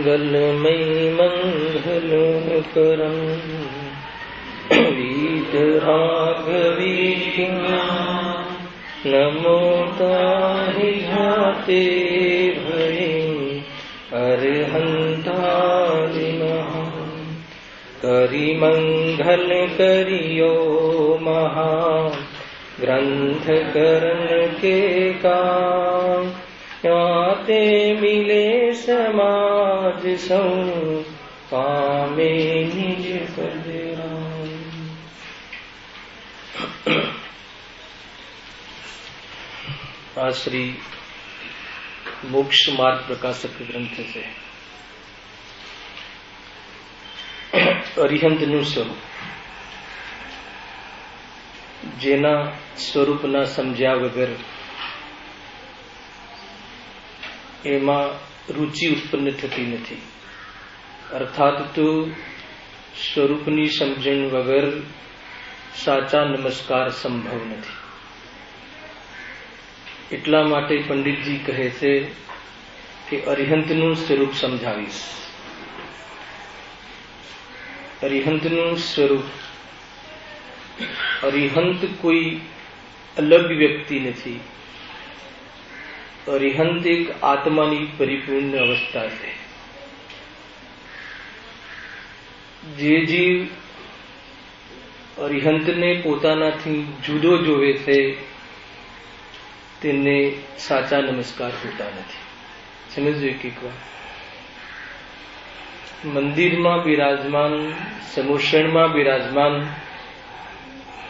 मंगलमयी मंगलकरं वीतरागवीति नमो ताहि ध्याते भये अरहंतादि नमः। करि मंगल करियो महा ग्रंथ करण के काम याते मिले समाज सौ पामे निज पद राम। आज श्री मोक्ष मार्ग प्रकाशक ग्रंथ से અરિહંતનું સ્વરૂપ, જેના સ્વરૂપના સમજ્યા વગર એમાં રુચિ ઉત્પન્ન થતી નથી, અર્થાત તો સ્વરૂપની સમજણ વગર સાચા નમસ્કાર સંભવ નથી. એટલા માટે પંડિતજી કહે છે કે અરિહંતનું સ્વરૂપ સમજાવીશ. અરિહંતનું સ્વરૂપ, અરિહંત કોઈ અલગ વ્યક્તિ નથી. અરિહંત એક આત્માની પરિપૂર્ણ અવસ્થા છે. જે જીવ અરિહંતને પોતાનાથી જુદો જોવે છે તેને સાચા નમસ્કાર હોતા નથી. સમજો એક વાર, મંદિરમાં બિરાજમાન, સમોષણમાં બિરાજમાન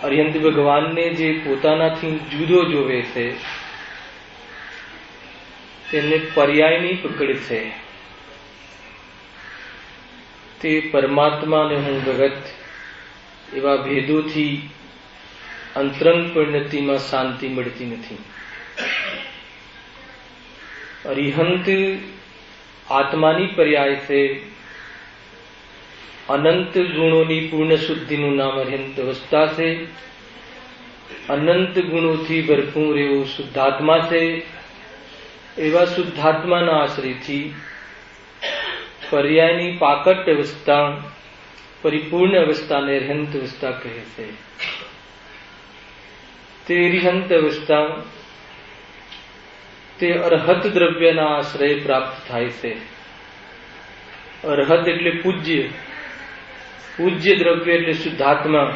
અરિહંત ભગવાનને જે પોતાનાથી જુદો જોવે છે તેને પર્યાયની પકડ છે. તે પરમાત્મા અને હું ભગત એવા ભેદોથી અંતરંગ પરિણતિમાં શાંતિ મળતી નથી. અરિહંત આત્માની પર્યાય છે. અનંત ગુણોની પૂર્ણ શુદ્ધિનું નામ અરિહંત અવસ્થા છે. અનંત ગુણોથી ભરપૂર એવું શુદ્ધાત્મા છે. એવા શુદ્ધાત્માના આશ્રયથી પર્યાયની પાકટ અવસ્થા, પરિપૂર્ણ અવસ્થાને અરિહંત અવસ્થા કહે છે. તે અરિહંત અવસ્થા તે અરહત દ્રવ્યના આશ્રય પ્રાપ્ત થાય છે. અરહત એટલે પૂજ્ય, પૂજ્ય દ્રવ્ય એટલે શુદ્ધાત્મા.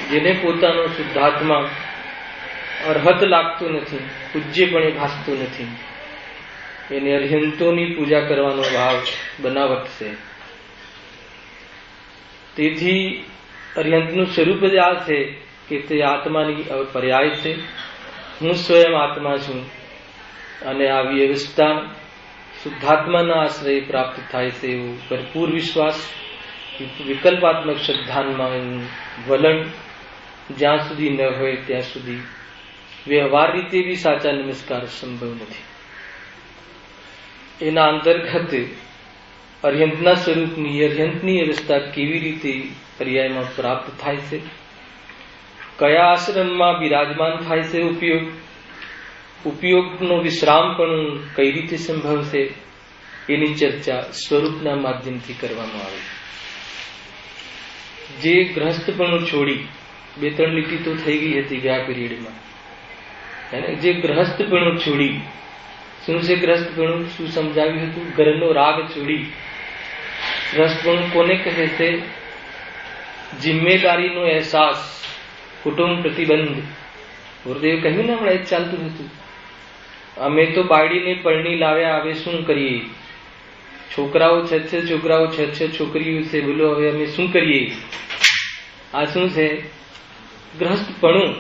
જેને પોતાનો શુદ્ધાત્મા અરહત લાગતું નથી, પૂજ્યપણે ભાસતું નથી, એને અરિહંતોની પૂજા કરવાનો ભાવ બનાવટ છે. તેથી અરિહંતનું સ્વરૂપ જ આ છે કે તે આત્માની પર્યાય છે. હું સ્વયં આત્મા છું અને આવી અવસ્થા શુદ્ધાત્માના આશ્રય પ્રાપ્ત થાય છે એવું ભરપૂર વિશ્વાસ, વિકલ્પાત્મક શ્રદ્ધાનમાં વલણ જ્યાં સુધી ન હોય ત્યાં સુધી વ્યવહાર રીતે બી સાચા નમસ્કાર સંભવ નથી. એના અંતર્ગત અરિહંતના સ્વરૂપની, અરિહંતની અવસ્થા કેવી રીતે પર્યાયમાં પ્રાપ્ત થાય છે, કયા આશ્રમમાં બિરાજમાન થાય છે, ઉપયોગનો વિશ્રામ પણ કઈ રીતે સંભવશે, એની ચર્ચા સ્વરૂપના માધ્યમથી કરવામાં આવે. જે ગ્રહસ્થપણું છોડી, 2-3 લીટી તો થઈ ગઈ હતી ગયા પીરિયડમાં, જે ગ્રહસ્થપણું છોડી, શું છે ગ્રહસ્થપણું, શું સમજાવ્યું હતું? ઘરનો રાગ છોડી. ગ્રહસ્થપણું કોને કહે છે? જિમ્મેદારીનો અહેસાસ, કુટુંબ પ્રતિબંધ. ગુરુદેવ કહ્યું ને હમણાં જ ચાલતું હતું, અમે તો બાયડીને પરણી લાવ્યા, હવે શું કરીએ? છોકરાઓ 6 છોકરાઓ, 6 છોકરીઓ છે, બોલો હવે અમે શું કરીએ? આ શું છે? ગ્રહસ્થપણું.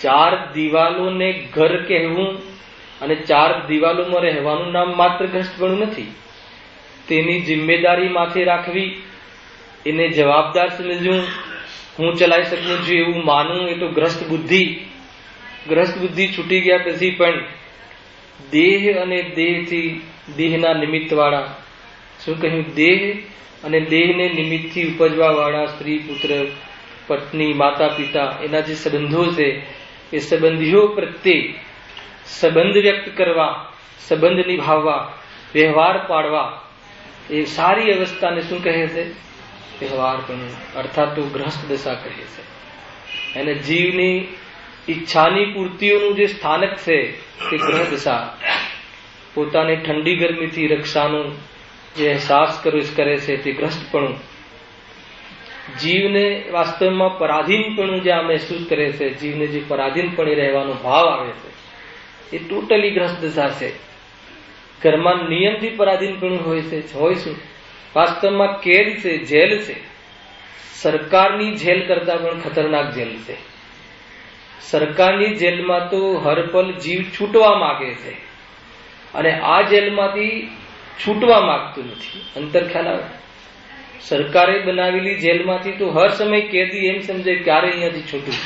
4 દિવાલોને ઘર કહેવું અને 4 દિવાલોમાં રહેવાનું નામ માત્ર ગ્રહસ્થપણું નથી. તેની જિમ્મેદારી માથે રાખવી, એને જવાબદાર સમજવું, હું ચલાવી શકું છું એવું માનવું, એ તો ગ્રસ્ત બુદ્ધિ. ગ્રસ્ત બુદ્ધિ છૂટી ગયા પછી પણ દેહ અને દેહથી, દેહના નિમિત્ત વાળા, શું કહ્યું? દેહ અને દેહને નિમિત્તથી ઉપજવા વાળા સ્ત્રી, પુત્ર, પત્ની, માતા, પિતા, એના જે સંબંધો છે એ સંબંધીઓ પ્રત્યે સંબંધ વ્યક્ત કરવા, સંબંધ નિભાવવા, વ્યવહાર પાડવા, એ સારી અવસ્થાને શું કહે છે? વ્યવહારપણું, અર્થાત તો ગ્રસ્ત દશા કહે છે. અને જીવની ઈચ્છાની પૂર્તિઓનું જે સ્થાનક છે તે ગ્રહ દશા. પોતાની ઠંડી ગરમીથી રક્ષાનું જે અહેસાસ કરે છે તે ગ્રસ્તપણું. જીવને વાસ્તવમાં પરાધીનપણું જે આ મહેસૂસ કરે છે, જીવને જે પરાધીનપણે રહેવાનો ભાવ આવે છે, એ ટોટલી ગ્રસ્ત દશા છે. ઘરમાં નિયમથી પરાધીનપણું હોય છે, હોય શું? વાસ્તવમાં કેદ છે, જેલ છે. સરકારની જેલ કરતા પણ ખતરનાક જેલ છે. સરકારની જેલમાં તો હરપલ જીવ છૂટવા માંગે છે, અને આ જેલમાંથી છૂટવા માંગતું નથી. અંતર ખ્યાલ આવે? સરકારે બનાવેલી જેલમાંથી તો હર સમય કેદી એમ સમજે ક્યારે અહીંયાથી છૂટું.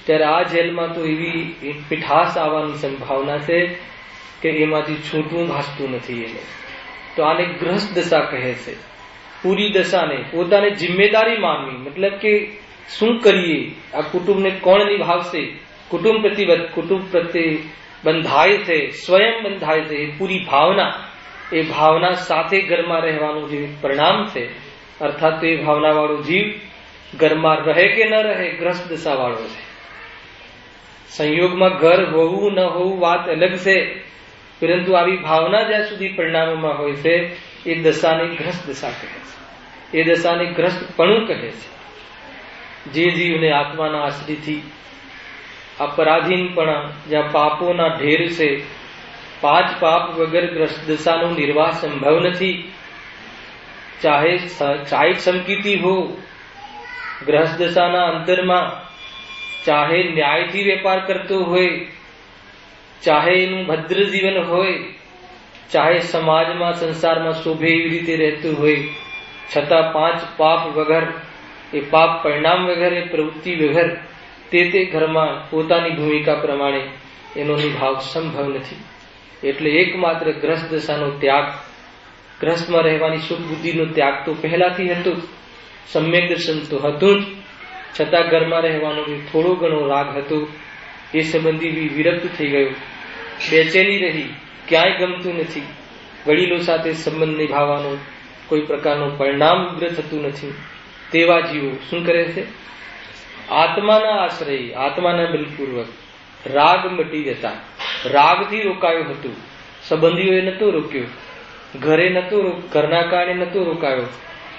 ત્યારે આ જેલમાં તો એવી મીઠાશ આવવાની સંભાવના છે કે એમાંથી છૂટવું ભાસતું નથી એને. તો આને ગ્રસ્ત દશા કહે છે. પૂરી દશાને પોતાને જિમ્મેદારી માનવી, મતલબ કે શું કરીએ, આ કુટુંબને કોણ નિભાવશે, કુટુંબ પ્રત્યે બંધાય છે, સ્વયં બંધાય છે, એ પૂરી ભાવના, એ ભાવના સાથે ઘરમાં રહેવાનું જે પરિણામ છે, અર્થાત તો એ ભાવના વાળો જીવ ઘરમાં રહે કે ન રહે, ગ્રસ્ત દશા વાળો છે. સંયોગમાં ઘર હોવું ન હોવું વાત અલગ છે, પરંતુ આવી ભાવના જ્યાં સુધી પરિણામોમાં હોય છે એ દશાને ગ્રસ્ત દશા કહે છે. એ દશાને ગ્રસ્તપણું કહે છે. જે જીવને આત્માના આશ્રયથી આ પરાધીનપણા, જ્યાં પાપોના ઢેર છે, 5 પાપ વગર ગ્રસ્ત દશાનો નિર્વાહ સંભવ નથી. ચાહે ચાહિત સંકિતિ હો ગ્રસ્ત દશાના અંતરમાં, ચાહે ન્યાયથી વેપાર કરતો હોય, ચાહે એનું ભદ્ર જીવન હોય, ચાહે સમાજમાં સંસારમાં શોભે એવી રીતે રહેતું હોય, છતાં 5 પાપ વગર, એ પાપ પરિણામ વગર, એ પ્રવૃત્તિ વગર તે ઘરમાં પોતાની ભૂમિકા પ્રમાણે એનો નિભાવ સંભવ નથી. એટલે એકમાત્ર ગ્રસ્ત દશાનો ત્યાગ, ગ્રસ્તમાં રહેવાની શુદ્ધ બુદ્ધિનો ત્યાગ તો પહેલાથી હતો, સમ્યક દર્શન તો હતું જ, છતાં ઘરમાં રહેવાનો થોડો ઘણો રાગ હતો. એ સંબંધી વિરક્ત થઈ ગયો, બેચેની રહી, ક્યાંય ગમતું નથી. વડીલો સાથે સંબંધ નિભાવવાનો કોઈ પ્રકારનું પરિણામ ઉગ્ર થતું નથી. તેવા જીવો શું કરે છે? આત્માના આશ્રય, આત્માના બલપૂર્વક રાગ મટી જતા. રાગથી રોકાયો હતું, સંબંધીઓએ નતો રોક્યો, ઘરે નતો, ઘરના કારણે નતો રોકાયો.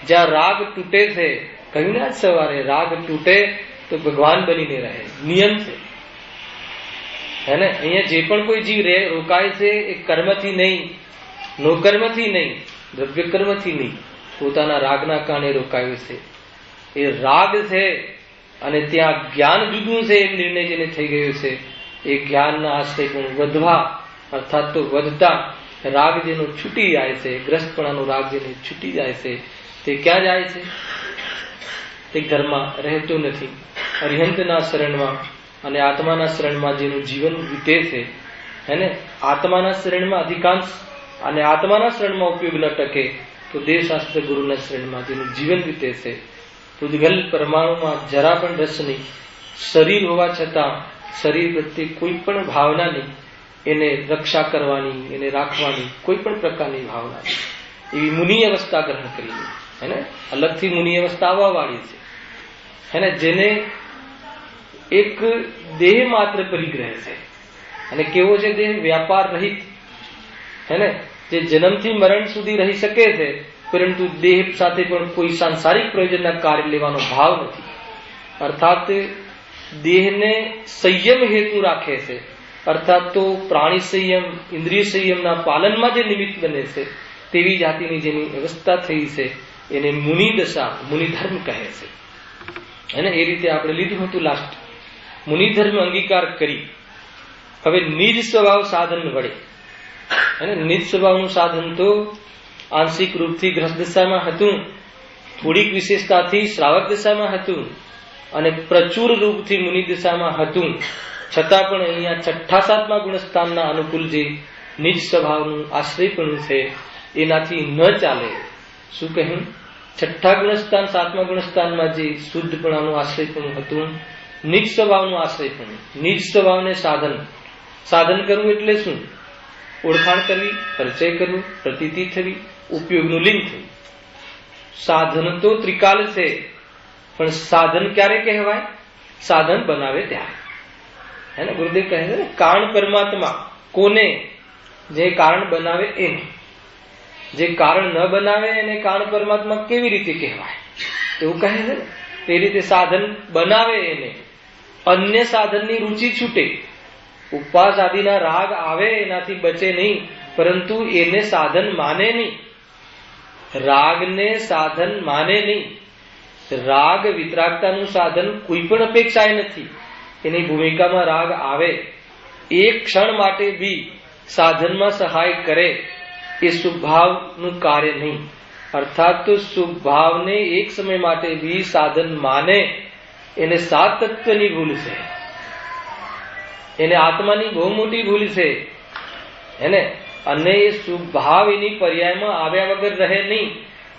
જ્યાં રાગ તૂટે છે, કહ્યું ને આજ સવારે, રાગ તૂટે તો ભગવાન બનીને રહે, નિયમ છે. હે ને? અહીંયા જે પણ કોઈ જીવ રોકાય છે એ કર્મથી નહીં, નોકર્મથી નહીં, દ્રવ્ય કર્મથી નહીં, પોતાના રાગના કારણે રોકાયો છે. એ રાગ છે અને ત્યાં જ્ઞાન જુદું છે એમ નિર્ણય જેને થઈ ગયો છે, એ જ્ઞાનના આશ્રય પણ વધવા, અર્થાત તો વધતા રાગ જેનો છૂટી જાય છે, ગ્રસ્તપણાનો રાગ જેને છૂટી જાય છે, તે ક્યાં જાય છે? તે ઘરમાં રહેતો નથી. અરિહંતના શરણમાં અને આત્માના શરણમાં જેનું જીવન વીતે છે, એને આત્માના શરણમાં અધિકાંશ, અને આત્માના શરણમાં ઉપયોગ ન ટકે તો દેવશાસ્ત્ર ગુરુના શરણમાં જેનું જીવન વીતે છે, પૂજગલ પરમાણુમાં જરા પણ રસ નહીં, શરીર હોવા છતાં શરીર પ્રત્યે કોઈ પણ ભાવના નહીં, એને રક્ષા કરવાની, એને રાખવાની કોઈ પણ પ્રકારની ભાવના નહીં, એવી મુનિ અવસ્થા ગ્રહણ કરી. હેને? અલગથી મુનિ અવસ્થા આવવા વાળી છે. હેને? જેને એક દેહ માત્ર પરિગ્રહ છે. અને કેવો છે દેહ? વ્યાપાર રહિત. હેને? જે જન્મથી મરણ સુધી રહી શકે છે, પરંતુ દેહ સાથે પણ કોઈ સાંસારિક પ્રયોજનના કાર્ય લેવાનો ભાવ નથી. અર્થાત દેહને સંયમ હેતુ રાખે છે, અર્થાત તો પ્રાણી સંયમ, ઇન્દ્રિય સંયમના પાલનમાં જે નિમિત્ત બને છે, તેવી જાતિની જેની અવસ્થા થઈ છે એને મુનિ દશા, મુનિધર્મ કહે છે. એને એ રીતે આપણે લીધું હતું લાસ્ટ. મુનિધર્મ અંગીકાર કરી હવે નિજ સ્વભાવ સાધન વડે, અને નિજ સ્વભાવનું સાધન તો આંશિક રૂપથી ગ્રસ્ત દશામાં હતું, થોડીક વિશેષતાથી શ્રાવક દશામાં હતું, અને પ્રચુર રૂપથી મુનિ દશામાં હતું. છતાં પણ અહીંયા 6ઠા 7મા ગુણસ્થાનના અનુકૂળ જે નિજ સ્વભાવનું આશ્રયપણું છે એનાથી ન ચાલે. શું કહ્યું? 6ઠા ગુણસ્થાન 7મા ગુણસ્થાનમાં જે શુદ્ધપણાનું આશ્રયપણું હતું, નિજ સ્વભાવનું આશ્રયપણું, નિજ સ્વભાવને સાધન. સાધન કરવું એટલે શું? ઓળખાણ કરવી, પરિચય કરવો, પ્રતીતિ થવી, ઉપયોગનું લિંગ થયું. સાધન તો ત્રિકાલ છે, પણ સાધન ક્યારે કહેવાય? સાધન બનાવે ત્યારે. હે ને? ગુરુદેવ કહે છે ને, કારણ પરમાત્મા કોને? જે કારણ બનાવે એને. જે કારણ ન બનાવે એને કારણ પરમાત્મા કેવી રીતે કહેવાય? એવું કહે છે ને. તે રીતે સાધન બનાવે એને. અન્ય સાધનની રુચિ છૂટે, ઉપવાસ આદિના રાગ આવે એનાથી બચે નહીં, પરંતુ એને સાધન માને નહીં. રાગને સાધન માને નહીં. રાગ વિતરાગતાનું સાધન કોઈ પણ અપેક્ષાએ નથી. એની ભૂમિકામાં રાગ આવે, એક ક્ષણ માટે બી સાધનમાં સહાય કરે, એ શુભભાવનું કાર્ય નહીં. અર્થાત તો શુભભાવને એક સમય માટે બી સાધન માને, એને સાત તત્વની ભૂલ છે. એને આત્માની બહુ મોટી ભૂલ છે. એને અને એ શુભભાવ એની પર્યાયમાં આવ્યા વગર રહે નહીં.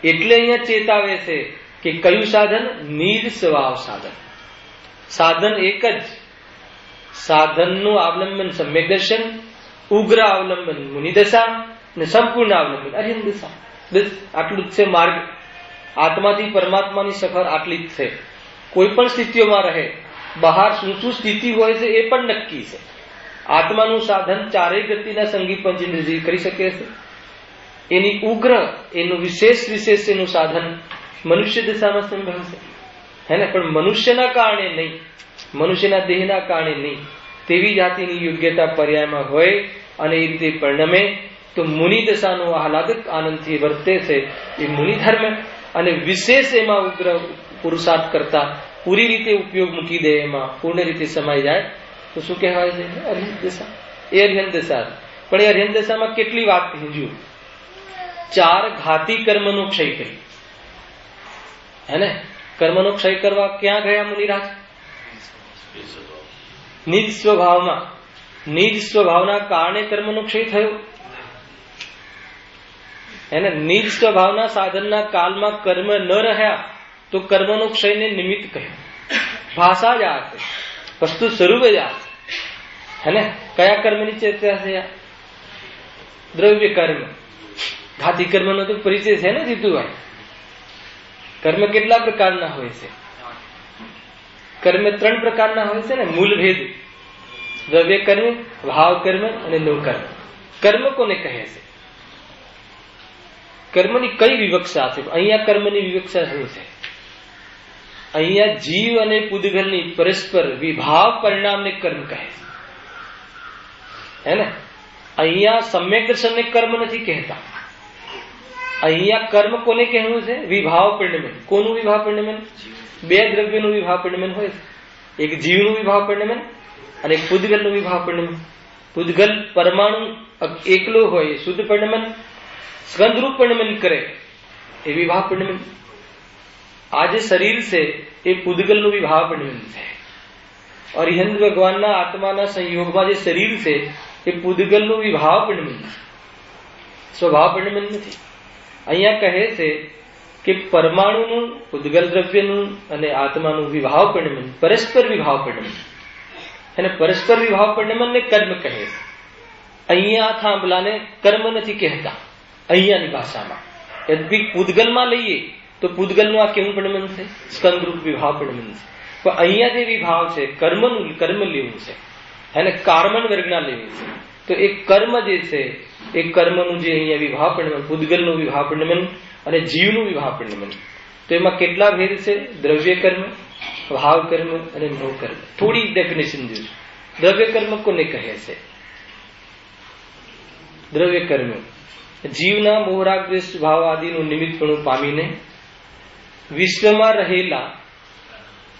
એટલે અહીંયા ચેતાવે છે કે કયું સાધન? નિજ સ્વભાવ સાધન. સાધન એક જ. સાધનનું અવલંબન સમ્યક દર્શન, ઉગ્ર અવલંબન મુનિદશા અને સંપૂર્ણ અવલંબન અરિહંત દશા. બસ આટલું જ છે માર્ગ. આત્માથી પરમાત્માની સફર આટલી જ છે. કોઈ પણ સ્થિતિઓમાં રહે, બહાર શું શું સ્થિતિ હોય છે એ પણ નક્કી છે. આત્માનું સાધન ચારેય ગતિના સંગી પંચેન્દ્રિય કરી શકે છે. એની ઉગ્ર, એનું વિશેષ એનું સાધન મનુષ્ય દશામાં સંભવ છે. હે ને? પણ મનુષ્યના કારણે નહીં, મનુષ્યના દેહના કારણે નહીં. તેવી જાતિની યોગ્યતા પર્યાયમાં હોય અને એ રીતે પરિણમે તો મુનિ દશાનો આહલાદક આનંદથી વર્તે છે એ મુનિ ધર્મ. અને વિશેષ એમાં ઉગ્ર પુરુષાર્થ કરતા પૂરી રીતે ઉપયોગ મૂકી દે, એમાં પૂર્ણ રીતે સમાઈ જાય તો શું કહેવાય છે? અરિહંત દશા. એ અરિહંત દશા. પણ એ અરિહંત દશામાં કેટલી વાત કહી? 4 ઘાતી કર્મનો ક્ષય કરી. હે ને? કર્મનો ક્ષય કરવા ક્યાં ગયા મુનિરાજ? નિજ સ્વભાવમાં. નિજ સ્વભાવના કારણે કર્મનો ક્ષય થયો. એને નિજ સ્વભાવના સાધનના કાલમાં કર્મ ન રહ્યા તો કર્મનો ક્ષયને નિમિત્ત કહ્યું. ભાષા જ આ છે, વસ્તુ સ્વરૂપ જ આ છે. હે ને? કયા કર્મની ચર્ચા છે? દ્રવ્ય કર્મ. ઘાતી કર્મનો તો પરિચય છે ને જીતુભાઈ? કર્મ કેટલા પ્રકારના હોય છે? કર્મ 3 પ્રકારના હોય છે ને, મૂળ ભેદ. દ્રવ્ય કર્મ, ભાવ કર્મ અને નો કર્મ. કર્મ કોને કહે છે? કર્મની કઈ વિવક્ષા છે? અહીંયા કર્મની વિવક્ષા શું છે? અહીંયા જીવ અને પૂદગલની પરસ્પર વિભાવ પરિણામને કર્મ કહે છે. હે ને? અહીંયા સમ્યક દર્શનને કર્મ નથી કહેતા. અહીંયા કર્મ કોને કહેવું છે? વિભાવ પરિણમન. કોનું વિભાવ પરિણમન? 2 દ્રવ્યોનું વિભાવ પરિણમન હોય છે. એક જીવનું વિભાવ પરિણમન અને એક પૂદગલનું વિભાવ પરિણમન. પૂદગલ પરમાણુ એકલો હોય શુદ્ધ પરિણમન, સ્કંદરૂપ પરિણમન કરે એ વિભાવ પરિણમન. આ જે શરીર છે એ પૂદગલનું વિભાવ પરિણમન છે. અરિહંત ભગવાનના આત્માના સંયોગમાં જે શરીર છે એ પૂદગલનું વિભાવ પરિણમન છે, સ્વભાવ પરિણમન નથી. અહીંયા કહે છે કે પરમાણુનું, પૂદગલ દ્રવ્યનું અને આત્માનું વિભાવ પરિણમન, પરસ્પર વિભાવ પરિણમન. અને પરસ્પર વિભાવ પરિણમન ને કર્મ કહે છે. અહીંયા થાંભલાને કર્મ નથી કહેતા અહીંયાની ભાષામાં. યદ્યપિ પૂદગલમાં લઈએ તો પૂદગલનું આ કેવું પરિણમન છે? સ્કંદરૂપ વિભાવ પરિણમન છે. પણ અહીંયા જે વિભાવ છે કર્મનું, કર્મ લેવું છે અને કાર્મન વર્ગના લેવું છે. તો એ કર્મ જે છે એ કર્મનું જે અહીંયા વિભાવ પરિણમન, પૂદગલનું વિભાવ પરિણમન અને જીવનું વિભાવ પરિણમન. તો એમાં કેટલા ભેદ છે? દ્રવ્ય કર્મ, ભાવ કર્મ અને નો કર્મ. થોડી ડેફિનેશન જોઈશું. દ્રવ્ય કર્મ કોને કહે છે? દ્રવ્ય કર્મ જીવના મોહરાગ દ્વેષ ભાવ આદિનું નિમિત્તપણું પામીને વિશ્વમાં રહેલા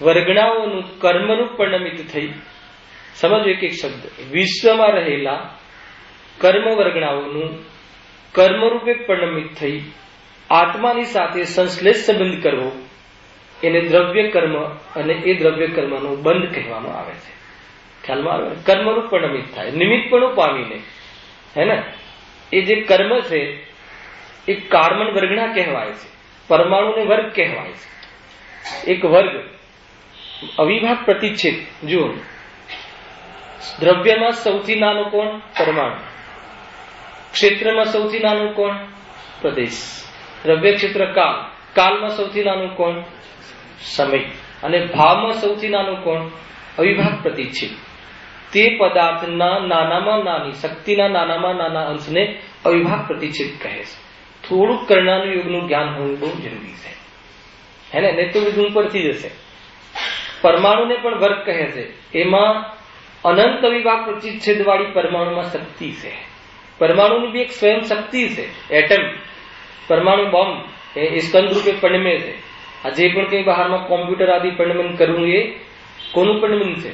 વર્ગણાઓનું કર્મરૂપ પરિણમિત થઈ. સમજો એક એક શબ્દ. વિશ્વમાં રહેલા કર્મ વર્ગણાઓનું કર્મરૂપે પરિણમિત થઈ આત્માની સાથે સંશ્લેષ સંબંધ કરવો એને દ્રવ્ય કર્મ અને એ દ્રવ્ય કર્મનો બંધ કહેવામાં આવે છે. ખ્યાલમાં આવે? કર્મરૂપ પરિણમિત થાય નિમિત્તપણું પામીને. હે ને? એ જે કર્મ છે એ કાર્મન વર્ગના કહેવાય છે, પરમાણુને વર્ગ કહેવાય છે. એક વર્ગ અવિભાગ પ્રતિચ્છેદ. જુઓ, દ્રવ્યમાં સૌથી નાનો કોણ? પરમાણુ. ક્ષેત્રમાં સૌથી નાનું કોણ? પ્રદેશ. દ્રવ્ય ક્ષેત્ર કાલ. કાલમાં સૌથી નાનું કોણ? સમય. અને ભાવમાં સૌથી નાનું કોણ? અવિભાગ પ્રતિચ્છેદ. તે પદાર્થના નાનામાં નાની શક્તિના નાનામાં નાના અંશને અવિભાગ પ્રતિચ્છેદ કહે છે. થોડુંક કર્ણાનું યોગનું જ્ઞાન હોવું બહુ જરૂરી છે, હે ને? નહીં તો બધું ઉપરથી જશે. પરમાણુને પણ વર્ગ કહે છે. એમાં અનંત અવિભાગ પ્રતિચ્છેદ વાળી પરમાણુમાં શક્તિ છે. પરમાણુની બી એક સ્વયં શક્તિ છે. એટમ, પરમાણુ બોમ્બ એ સ્કંદ રૂપે પરિણમે છે. આ જે પણ કઈ બહારમાં કોમ્પ્યુટર આદિ પરિણમન કરવું એ કોનું પરિણમન છે?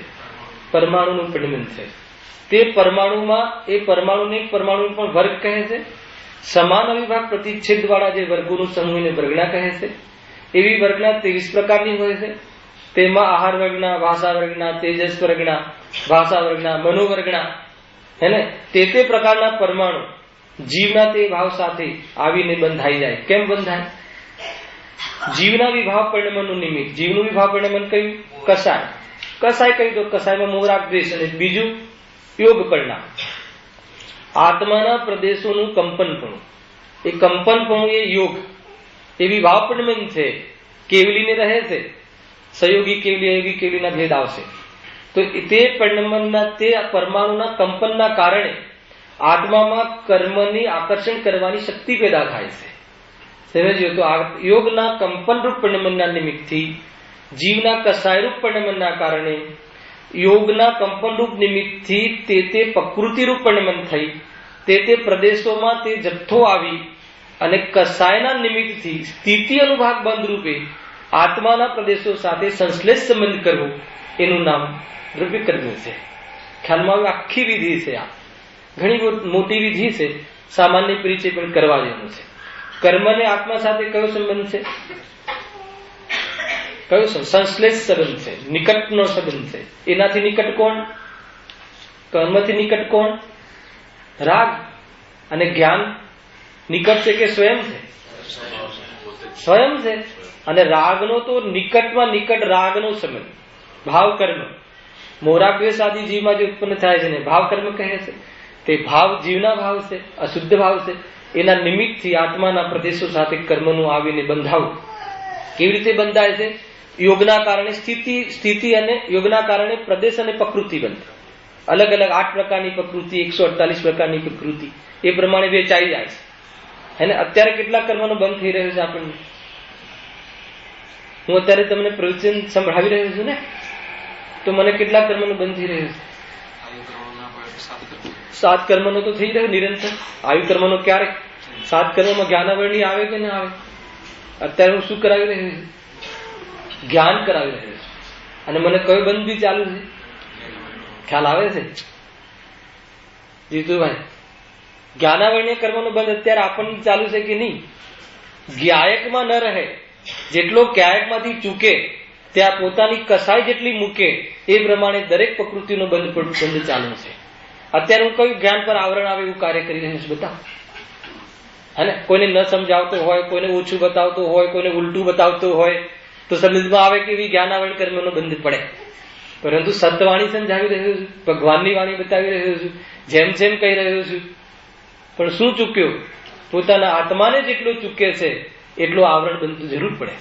પરમાણુનું પરિણમન છે. તે પરમાણુમાં એ પરમાણુને પણ વર્ગ કહે છે. સમાન અવિભાગ પ્રતિચ્છેદ વાળા જે વર્ગોનું સમૂહને વર્ગના કહે છે. એવી વર્ગના 23 પ્રકારની હોય છે. તેમાં આહાર વર્ગના, ભાષા વર્ગના, તેજસ વર્ગના, ભાષા વર્ગના, મનોવર્ગના, હે ને? તે પ્રકારના પરમાણુ જીવના તે ભાવ સાથે આવીને બંધાઈ જાય. કેમ બંધાય? જીવના વિભાવ પરિણમનનું નિમિત્ત. જીવનું વિભાવ પરિણમન કયું? કસાય. કસાય કહ્યું તો કસાયમાં મોહરાગ દ્વેષ, અને બીજું યોગ પરિણામ. આત્માના પ્રદેશોનું કંપનપણું, એ કંપનપણું એ યોગ, એ વિભાવ પરિણમન છે. કેવલીને રહે છે. સહયોગી કેવલી, અયોગી કેવલીના ભેદ આવશે. તો તે પરિણમનના, તે પરમાણુના કંપનના કારણે આત્મામાં કર્મની આકર્ષણ કરવાની શક્તિ પેદા થાય છે. સમજ્યો? તો યોગના કંપનરૂપ પરિણમનના નિમિત્તથી, જીવના કસાયરૂપ પરિણમનના કારણે, યોગના કંપનરૂપ નિમિત્તથી તે પ્રકૃતિરૂપ પરિણમન થઈ, તે પ્રદેશોમાં તે જથ્થો આવી, અને કસાયના નિમિત્તથી સ્થિતિ અનુભાગ બંધ રૂપે આત્માના પ્રદેશો સાથે સંશ્લેષ સંબંધ કરવો, એનું નામ દ્રવ્ય કર્મ છે. ખ્યાલમાં આખી વિધિ છે. આ ઘણી મોટી વિધિ છે. સામાન્ય પરિચય પણ કરવા જેવું છે. કર્મને આત્મા સાથે કયો સંબંધ છે? કયો સંશ્લેષ સંબંધ છે, નિકટનો સંબંધ છે. એનાથી નિકટ કોણ? કર્મથી નિકટ કોણ? રાગ. અને જ્ઞાન નિકટ છે કે સ્વયં છે? સ્વયં છે. અને રાગનો તો નિકટમાં નિકટ રાગનો સંબંધ ભાવ કર્મ. મોરાગ દ્વેષ આદિ જીવમાં જે ઉત્પન્ન થાય છે ને ભાવ કર્મ કહે છે. તે ભાવ જીવના ભાવ છે, અશુદ્ધ ભાવ છે. એના નિમિત્તથી આત્માના પ્રદેશો સાથે કર્મનું આવીને બંધાવું. કેવી રીતે બંધાય છે? યોગના કારણે સ્થિતિ અને યોગના કારણે પ્રદેશ અને પ્રકૃતિ બંધ. અલગ અલગ 8 પ્રકારની પ્રકૃતિ, 148 પ્રકારની પ્રકૃતિ એ પ્રમાણે વેચાઈ જાય છે. અને અત્યારે કેટલા કર્મનો બંધ થઈ રહ્યો છે આપણને? હું અત્યારે તમને પ્રવચન સંભળાવી રહ્યો છું ને, તો મને કેટલા કર્મનો બંધ થઈ રહ્યો છે? 7 કર્મનો તો થઈ રહ્યો નિરંતર. આયુ કર્મનો ક્યારેક? 7 કર્મમાં જ્ઞાનાવરણી આવે કે ના આવે? અત્યારે હું શું કરાવી રહ્યો છું? જ્ઞાન કરાવી રહ્યો છું. અને મને કયો બંધ બી ચાલુ છે? ખ્યાલ આવે છે જીતુભાઈ? જ્ઞાનાવરણીય કર્મનો બંધ અત્યારે આપણને ચાલુ છે કે નહીં? જ્ઞાયકમાં ન રહે, જેટલો ક્યાયકમાંથી ચૂકે ત્યાં પોતાની કસાય જેટલી મૂકે એ પ્રમાણે દરેક પ્રકૃતિનો બંધ ચાલુ છે. અત્યારે હું કયું જ્ઞાન પર આવરણ આવે એવું કાર્ય કરી રહ્યું છું? બતાવો. હે, કોઈને ન સમજાવતો હોય, કોઈને ઓછું બતાવતો હોય, કોઈને ઉલટું બતાવતો હોય તો સમજમાં આવે કે એવી જ્ઞાનાવરણ કર્મનો બંધ પડે. પરંતુ સત્યવાણી સમજાવી રહ્યો છું, ભગવાનની વાણી બતાવી રહ્યો છું, જેમ જેમ કહી રહ્યો છું. પણ શું ચૂક્યો? પોતાના આત્માને જેટલો ચૂકે છે એટલું આવરણ બનતું જરૂર પડે.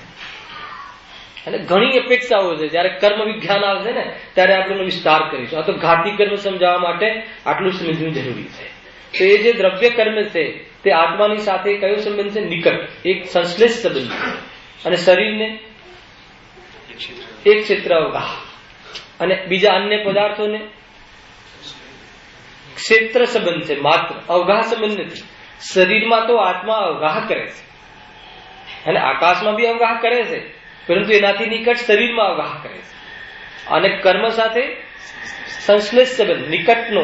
અને ઘણી અપેક્ષાઓ છે. જયારે કર્મ વિજ્ઞાન આવશે ને ત્યારે આપણે વિસ્તાર કરીશું. આ તો ઘાતી કર્મ સમજાવવા માટે આટલું સમજવું જરૂરી છે. તો એ જે દ્રવ્ય કર્મ છે તે આત્માની સાથે કયો સંબંધ છે? નિકટ, એક સંશ્લેષ સંબંધ છે. અને શરીરને એક ક્ષેત્ર અવગાહ, અને બીજા અન્ય પદાર્થોને ક્ષેત્ર સંબંધ છે માત્ર, અવગાહ સંબંધ નથી. શરીરમાં તો આત્મા અવગાહ કરે છે, અને આકાશમાં બી અવગાહ કરે છે, પરંતુ એનાથી નિકટ શરીરમાં અવગાહ કરે છે. અને કર્મ સાથે સંશ્લેષ સંબંધ નિકટનો.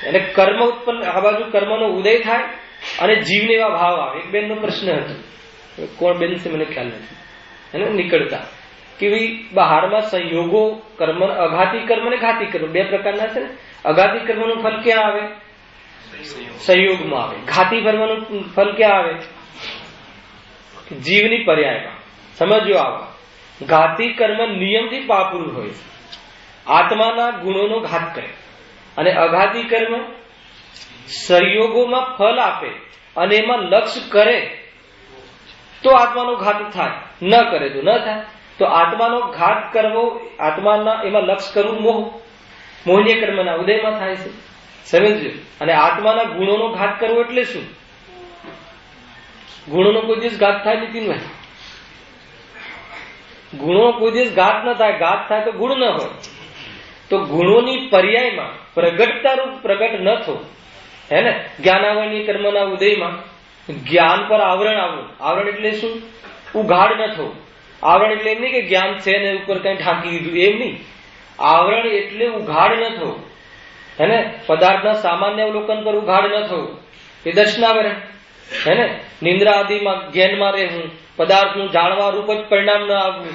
અને કર્મ ઉત્પન્ન, આ બાજુ કર્મનો ઉદય થાય અને જીવને એવા ભાવ આવે. એક બેનનો પ્રશ્ન હતો, કોણ બેન છે મને ખ્યાલ નથી, એને નીકળતા કે ભાઈ બહારમાં સંયોગો, કર્મ, અઘાતી કર્મ અને ઘાતી કર્મ 2 પ્રકારના છે ને. અઘાતી કર્મનું ફલ ક્યાં આવે? સંયોગમાં આવે. ઘાતી કર્મનું ફલ ક્યાં આવે? જીવની પર્યાયમાં. સમજો આવો, ઘાતી કર્મ નિયમથી પાપરૂપ હોય છે, આત્માના ગુણોનો ઘાત કરે. અને અઘાતી કર્મ સંયોગોમાં ફલ આપે અને એમાં લક્ષ્ય કરે તો આત્માનો ઘાત થાય, ન કરે તો ન થાય. તો આત્માનો ઘાત કરવો, આત્માના એમાં લક્ષ્ય કરવું મોહનીય કર્મના ઉદયમાં થાય છે, સમજજો. અને આત્માના ગુણોનો ઘાત કરવો એટલે શું? ગુણોનો કોઈ દિવસ ઘાત થાય નીતિનભાઈ? ગુણો કોઈ દિવસ ઘાત ન થાય. ઘાત થાય તો ગુણ ન હોય. તો ગુણોની પર્યાયમાં પ્રગટતા રૂપ પ્રગટ ન થવું, હે ને. જ્ઞાનાવરણીય કર્મના ઉદયમાં જ્ઞાન પર આવરણ આવવું. આવરણ એટલે શું? ઉઘાડ ન થવું. આવરણ એટલે એમ નહીં કે જ્ઞાન છે ને ઉપર કઈ ઢાંકી દીધું, એમ નહીં. આવરણ એટલે ઉઘાડ ન થવું, હે ને. પદાર્થના સામાન્ય અવલોકન પર ઉઘાડ ન થવું, એ દર્શનાવરણ, હે ને. નિંદ્રા આદિમાં જ્ઞાનમાં રહેવું, પદાર્થનું જાણવા રૂપ જ પરિણામ ન આવવું,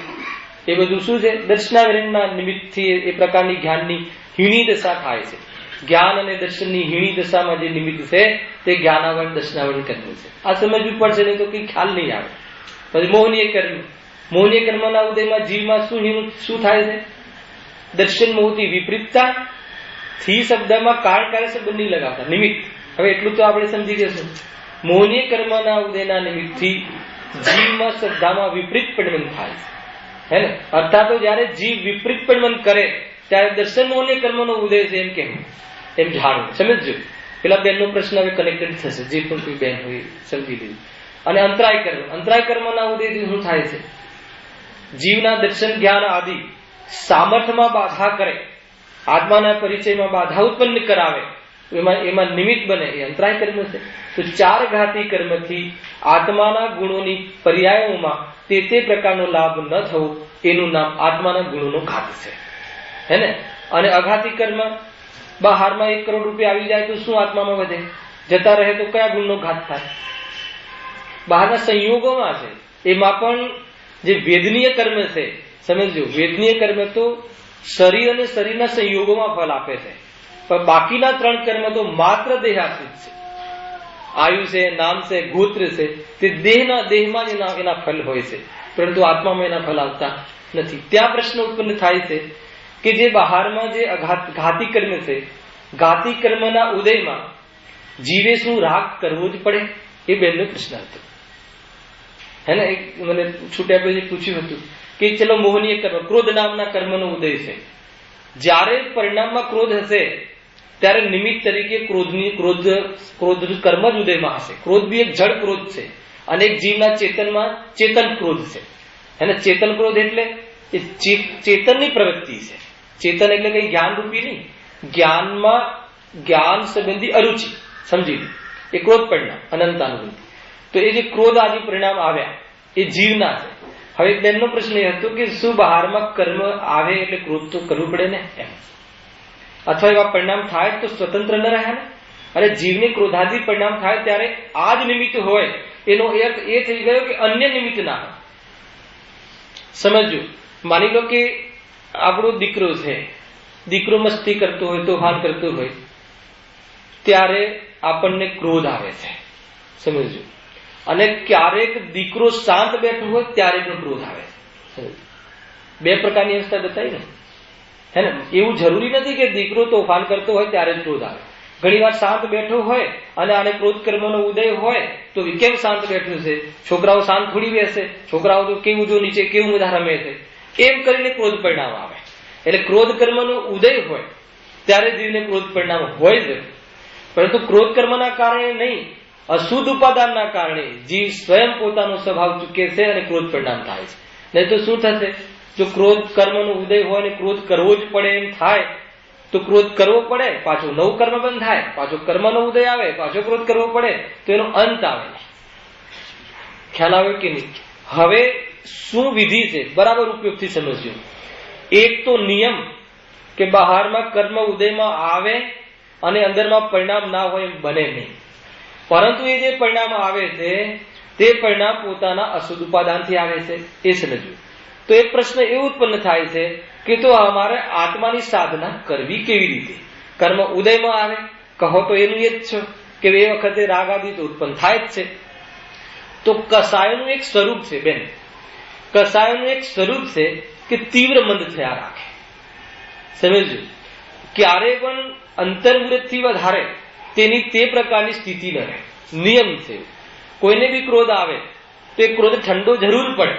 એ બધું શું છે? દર્શનાવરણના નિમિત્તથી એ પ્રકારની જ્ઞાનની હીણી દશા થાય છે. જ્ઞાન અને દર્શનની હીણી દશામાં જે નિમિત્ત છે તે જ્ઞાનાવરણ દર્શનાવરણ કર્મ છે. આ સમજવું પડશે, નહીં તો કઈ ખ્યાલ નહીં આવે. પછી મોહનીય કર્મ. મોહનીય કર્મના ઉદયમાં જીવમાં શું થાય છે? દર્શન મોહથી વિપરીતતા. થી શબ્દમાં કારણ કાર્ય શબ્દ નહીં લગાવતા, નિમિત્ત. હવે એટલું તો આપણે સમજી જશું. મોહનીય કર્મના ઉદયના નિમિત્તથી જીવમાં શ્રદ્ધામાં વિપરીત પરિણમન થાય છે, હે ને. અર્થાત તો જયારે જીવ વિપરીત પરિણમન કરે ત્યારે દર્શન મોહનીય કર્મનો ઉદય છે એમ કેમ, એમ જાણવું, સમજજો. પેલા બેનનો પ્રશ્ન હવે કનેક્ટેડ થશે, જે પણ કોઈ બેન હોય સમજી લીધું. અને અંતરાય કર્મ. અંતરાય કર્મના ઉદયથી શું થાય છે? જીવના દર્શન જ્ઞાન આદિ સામર્થ્યમાં બાધા કરે, આત્માના પરિચયમાં બાધા ઉત્પન્ન કરાવે, એમાં નિમિત્ત બને, એ અંતરાય કર્મ છે. તો ચાર ઘાતી કર્મથી આત્માના ગુણોની પર્યાયોમાં તે પ્રકારનો લાભ ન થવો, એનું નામ આત્માના ગુણોનો ઘાત છે, હે ને. અને અઘાતી કર્મ, બહારમાં 1 કરોડ રૂપિયા આવી જાય તો શું આત્મામાં વધે? જતા રહે તો કયા ગુણનો ઘાત થાય? બહારના સંયોગોમાં છે. એમાં પણ જે વેદનીય કર્મ છે, સમજજો. વેદનીય કર્મ તો શરીર અને શરીરના સંયોગોમાં ફળ આપે છે, પણ બાકીના 3 કર્મ તો માત્ર દેહાશ્રિત છે. આયુ છે, નામ છે, ગોત્ર છે, તે દેહમાં જ એના ફળ હોય છે, પરંતુ આત્મામાં એના ફળ આવતા નથી. ત્યાં પ્રશ્ન ઉત્પન્ન થાય છે કે જે બહારમાં જે ઘાતી કર્મ છે, ઘાતી કર્મના ઉદયમાં જીવે શું રાગ કરવો જ પડે? એ બેનનો પ્રશ્ન હતો, હે ને. મને છૂટ્યા પછી પૂછ્યું હતું કે ચલો મોહનીય કર્મ, ક્રોધ નામના કર્મનો ઉદય છે. જ્યારે પરિણામમાં ક્રોધ હશે ત્યારે નિમિત્ત તરીકે ક્રોધ કર્મ જ ઉદયમાં હશે. ક્રોધ બી એક જળ ક્રોધ છે અને એક જીવના ચેતનમાં ચેતન ક્રોધ છે, હે ને. ચેતન ક્રોધ એટલે એ ચેતનની પ્રવૃત્તિ છે. ચેતન એટલે કઈ જ્ઞાન રૂપી નહીં. જ્ઞાનમાં જ્ઞાન સંબંધી અરુચિ, સમજી લો, એ ક્રોધ પરિણામ, અનંતાનુભૂતિ. તો એ જે ક્રોધ આદિ પરિણામ આવ્યા એ જીવના છે. હવે બેનનો પ્રશ્ન એ હતો કે શું બહારમાં કર્મ આવે એટલે ક્રોધ તો કરવું પડે ને, એમ. અથવા એવા પરિણામ થાય તો સ્વતંત્ર ન રહે ને. અને જીવને ક્રોધાદિ પરિણામ થાય ત્યારે આ જ નિમિત્ત હોય, એનો અર્થ એ થઈ ગયો કે અન્ય નિમિત્ત ના હોય. સમજો, માની લો કે આપણો દીકરો છે, દીકરો મસ્તી કરતો હોય, તોફાન કરતો હોય, ત્યારે આપણને ક્રોધ આવે છે, સમજો. અને ક્યારેક દીકરો શાંત બેઠો હોય ત્યારે પણ ક્રોધ આવે છે. 2 પ્રકારની અવસ્થા બતાવી ને, હે ને. એવું જરૂરી નથી કે દીકરો તોફાન કરતો હોય ત્યારે જ ક્રોધ આવે. ઘણી વાર શાંત બેઠો હોય અને આને ક્રોધ કર્મનો ઉદય હોય તો કેમ શાંત બેઠું છે? છોકરાઓ શાંત થોડી બેસે, છોકરાઓ તો કેવું જો નીચે કેવું બધા રમે છે, એમ કરીને ક્રોધ પરિણામ આવે. એટલે ક્રોધ કર્મનો ઉદય હોય ત્યારે જીવને ક્રોધ પરિણામ હોય જ, પરંતુ ક્રોધ કર્મના કારણે નહીં, અશુદ્ધ ઉપાદાનના કારણે જીવ સ્વયં પોતાનો સ્વભાવ ચૂકે છે અને ક્રોધ પરિણામ થાય છે. નહીં તો શું થશે? જો ક્રોધ કર્મનો ઉદય હોય ને ક્રોધ કરવો જ પડે એમ થાય તો ક્રોધ કરવો પડે, પાછો નવું કર્મ બંધ થાય, પાછો કર્મનો ઉદય આવે, પાછો ક્રોધ કરવો પડે, તો એનો અંત આવે. ખ્યાલ આવ્યો કે નહીં? હવે શું વિધિ છે? બરાબર ઉપયોગથી સમજજો. એક તો નિયમ કે બહારમાં કર્મ ઉદયમાં આવે અને અંદરમાં પરિણામ ના હોય એમ બને નહીં. પરંતુ એ જે પરિણામ આવે છે તે પરિણામ પોતાના અશુદ્ધ ઉપાદાનથી આવે છે, એ સમજવું. તો એક પ્રશ્ન એ ઉત્પન્ન થાય છે કે તો અમારે આત્માની સાધના કરવી કેવી રીતે? કર્મ ઉદયમાં આવે કહો તો એનું એ જ છે કે એ વખતે રાગ આદિ તો ઉત્પન્ન થાય જ છે. તો કસાયનું એક સ્વરૂપ છે બેન, કસાયનું એક સ્વરૂપ છે કે તીવ્ર મંદ થયા રાખે. સમજજો, ક્યારે પણ અંતર્મુહૂર્તથી વધારે તેની તે પ્રકારની સ્થિતિ ન રહે. નિયમ છે. કોઈને બી ક્રોધ આવે તો એ ક્રોધ ઠંડો જરૂર પડે,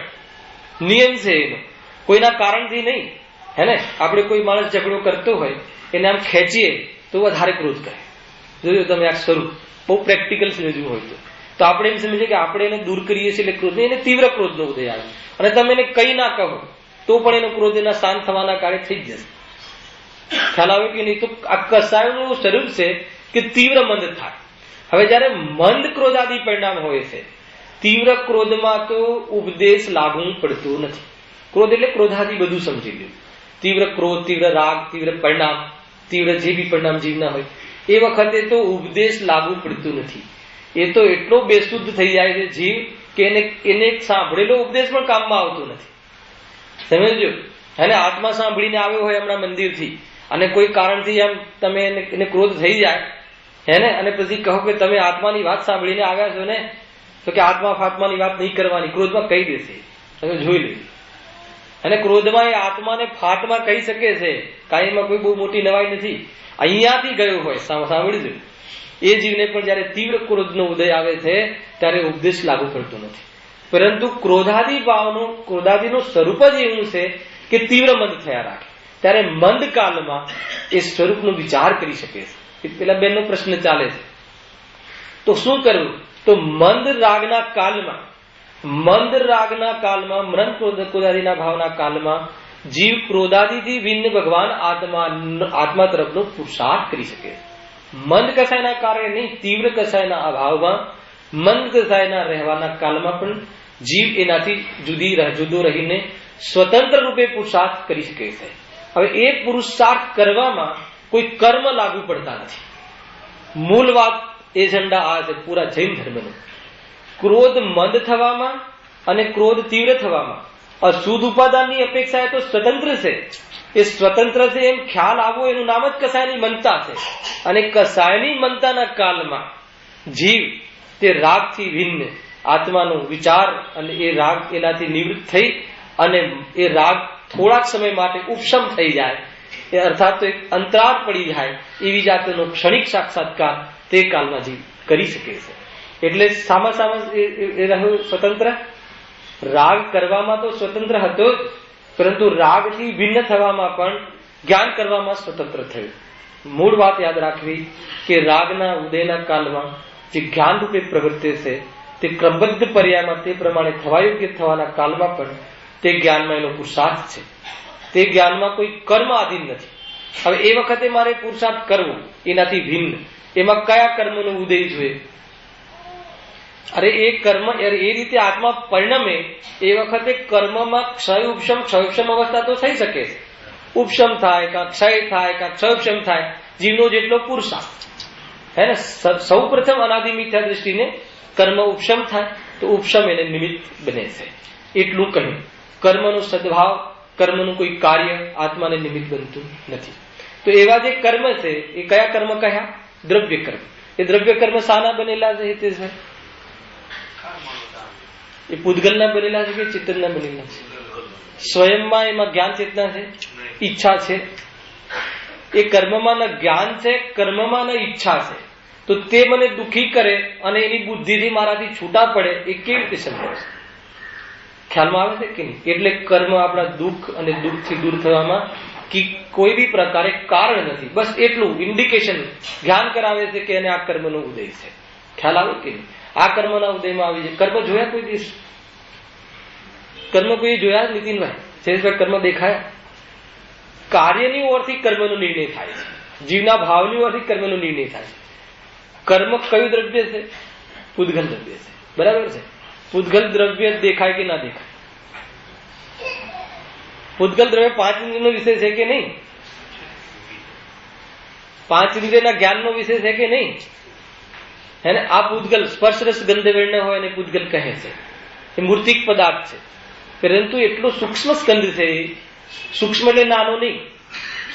નિયમ છે એનો, કોઈના કારણથી નહીં. હે ને, આપણે કોઈ માણસ ઝઘડો કરતો હોય એને આમ ખેંચીએ તો વધારે ક્રોધ કરે. જોયું તમે આ સ્વરૂપ બહુ પ્રેક્ટિકલ સમજવું હોય તો આપણે એમ સમજીએ કે આપણે એને દૂર કરીએ છીએ એટલે ક્રોધ, એને તીવ્ર ક્રોધનો ઉદય આવે અને તમે એને કઈ ના કહો તો પણ એનો ક્રોધ એના શાંત થવાના કારણે થઈ જ જશે. ખ્યાલ આવે કે નહીં? તો આ કસાયનું સ્વરૂપ છે કે તીવ્ર મંદ થાય. હવે જયારે મંદ ક્રોધાદી પરિણામ હોય છે, તીવ્ર ક્રોધમાં તો ઉપદેશ લાગુ પડતો નથી. ક્રોધ એટલે ક્રોધાદી બધું સમજી લ્યો. તીવ્ર ક્રોધ, તીવ્ર રાગ, તીવ્ર પરિણામ, તીવ્ર જે બી પરિણામ જીવના હોય એ વખતે તો ઉપદેશ લાગુ પડતું નથી. એ તો એટલો બેશુદ્ધ થઈ જાય છે જીવ કે એને સાંભળેલો ઉપદેશ પણ કામમાં આવતો નથી. સમજો, અને આત્મા સાંભળીને આવ્યો હોય હમણાં મંદિરથી અને કોઈ કારણથી એમ તમે એને ક્રોધ થઈ જાય હે ને, અને પછી કહો કે તમે આત્માની વાત સાંભળીને આવ્યા છો ને, તો કે આત્મા ફાત્માની વાત નહીં કરવાની, ક્રોધમાં કહી દેશે. તમે જોઈ લેજો. અને ક્રોધમાં એ આત્માને ફાટમાં કહી શકે છે, કાંઈમાં કોઈ બહુ મોટી નવાઈ નથી. અહીંયાથી ગયો હોય સાંભળીજો. એ જીવને પણ જયારે તીવ્ર ક્રોધનો ઉદય આવે છે ત્યારે ઉપદેશ લાગુ પડતો નથી. પરંતુ ક્રોધાદી ભાવનો, ક્રોધાદીનું સ્વરૂપ જ એવું છે કે તીવ્ર મંદ થયા રાખે. ત્યારે મંદ કાલમાં એ સ્વરૂપનો વિચાર કરી શકે છે. પેલા બેનનો પ્રશ્ન ચાલે છે તો શું કરવું? તો મંદ રાગના કાલમાં, મંદ ક્રોધાદીના ભાવના કાલમાં જીવ ક્રોધાદીથી ભિન્ન ભગવાન આત્મા તરફનો પુરુષાર્થ કરી શકે. મંદ કસાયના કારણે નહીં, તીવ્ર કસાયના અભાવમાં, મંદ કસાયના રહેવાના કાલમાં પણ જીવ એનાથી જુદો રહીને સ્વતંત્ર રૂપે પુરુષાર્થ કરી શકે છે. હવે એ પુરુષાર્થ કરવામાં કોઈ કર્મ લાગુ પડતા નથી. મૂળ વાત એજન્ડા આ છે પૂરા જૈન ધર્મનો. ક્રોધ મંદ થવામાં અને ક્રોધ તીવ્ર થવામાં અશુદ્ધ ઉપાદાનની અપેક્ષાએ તો સ્વતંત્ર છે. એ સ્વતંત્ર છે એમ ખ્યાલ આવવો એનું નામ જ કસાયની મનતા છે. અને કસાયની મનતાના કાલમાં જીવ તે રાગથી ભિન્ન આત્માનો વિચાર અને એ રાગ એનાથી નિવૃત્ત થઈ અને એ રાગ થોડાક સમય માટે ઉપશમ થઈ જાય, એ અર્થાત તો એક અંતરાળ પડી જાય એવી જાતનો ક્ષણિક સાક્ષાત્કાર તે કાલમાં જીવ કરી શકે છે. એટલે સામા એ રહ્યો સ્વતંત્ર. રાગ કરવામાં તો સ્વતંત્ર હતો જ, પરંતુ રાગથી ભિન્ન થવામાં પણ જ્ઞાન કરવામાં સ્વતંત્ર થયું. મૂળ વાત યાદ રાખવી કે રાગના ઉદયના કાલમાં જે જ્ઞાન રૂપે પ્રવૃત્તિ છે તે ક્રમબદ્ધ પર્યાયમાં તે પ્રમાણે થવા યોગ્ય થવાના કાલમાં પણ તે જ્ઞાનમાં એનો પુરુષાર્થ છે. તે જ્ઞાનમાં કોઈ કર્મ આધીન નથી. હવે એ વખતે મારે પુરુષાર્થ કરવો એનાથી ભિન્ન, એમાં કયા કર્મનો ઉદય જોઈએ? અરે એ કર્મ એ રીતે આત્મા પરિણમે એ વખતે કર્મમાં ક્ષય ઉપશમ અવસ્થા તો થઈ શકે છે. ઉપશમ થાય, કાં ક્ષય થાય, કાં ક્ષય ઉપશમ થાય, જીવનો જેટલો પુરુષાર્થ હે ને. સૌ પ્રથમ અનાદિ મિથ્યા દ્રષ્ટિને કર્મ ઉપશમ થાય તો ઉપશમ એને નિમિત્ત બને છે. એટલું કહ્યું. કર્મનો સદભાવ, કર્મનું કોઈ કાર્ય આત્માને નિમિત્ત બનતું નથી. તો એવા જે કર્મ છે એ કયા કર્મ કહ્યા? દ્રવ્ય કર્મ. એ દ્રવ્ય કર્મ શાના બનેલા છે હિતેશભાઈ? એ પૂતગલના બનેલા છે કે ચેતનના બનેલા છે? સ્વયંમાં એમાં જ્ઞાન ચેતના છે, ઈચ્છા છે. એ કર્મમાં ન જ્ઞાન છે, કર્મમાં ન ઈચ્છા છે. તો તે મને દુઃખી કરે અને એની બુદ્ધિથી મારાથી છૂટા પડે એ કેવી રીતે સંભવ છે? ખ્યાલમાં આવે છે કે નહીં? એટલે કર્મ આપણા દુઃખ અને દુઃખથી દૂર થવામાં કોઈ બી પ્રકારે કારણ નથી. બસ એટલું ઇન્ડિકેશન જ્ઞાન કરાવે છે કે એને આ કર્મનો ઉદય છે. ખ્યાલ આવે કે નહીં? આ કર્મના ઉદયમાં આવી જાય. કર્મ જોયા કોઈ દિવસ? કર્મ કોઈ જોયા? નીતિનભાઈ, શેષભાઈ, કર્મ દેખાયા? કાર્યની ઓરથી કર્મનો નિર્ણય થાય છે. જીવના ભાવની ઓરથી કર્મનો નિર્ણય થાય છે. કર્મ કયું દ્રવ્ય છે? પૂતગલ દ્રવ્ય છે. બરાબર છે? પૂતગલ દ્રવ્ય દેખાય કે ના દેખાય? પૂતગલ દ્રવ્ય 5 ઇન્દ્રિયનો વિષય છે કે નહીં? 5 ઇન્દ્રિયના જ્ઞાનનો વિષય છે કે નહીં? હે ને? આ પૂતગલ સ્પર્શ રસ ગંધ વેણને હોય અને પૂતગલ કહે છે. એ મૂર્તિક પદાર્થ છે, પરંતુ એટલો સૂક્ષ્મ સ્કંદ છે. સૂક્ષ્મ એટલે નાનો નહીં.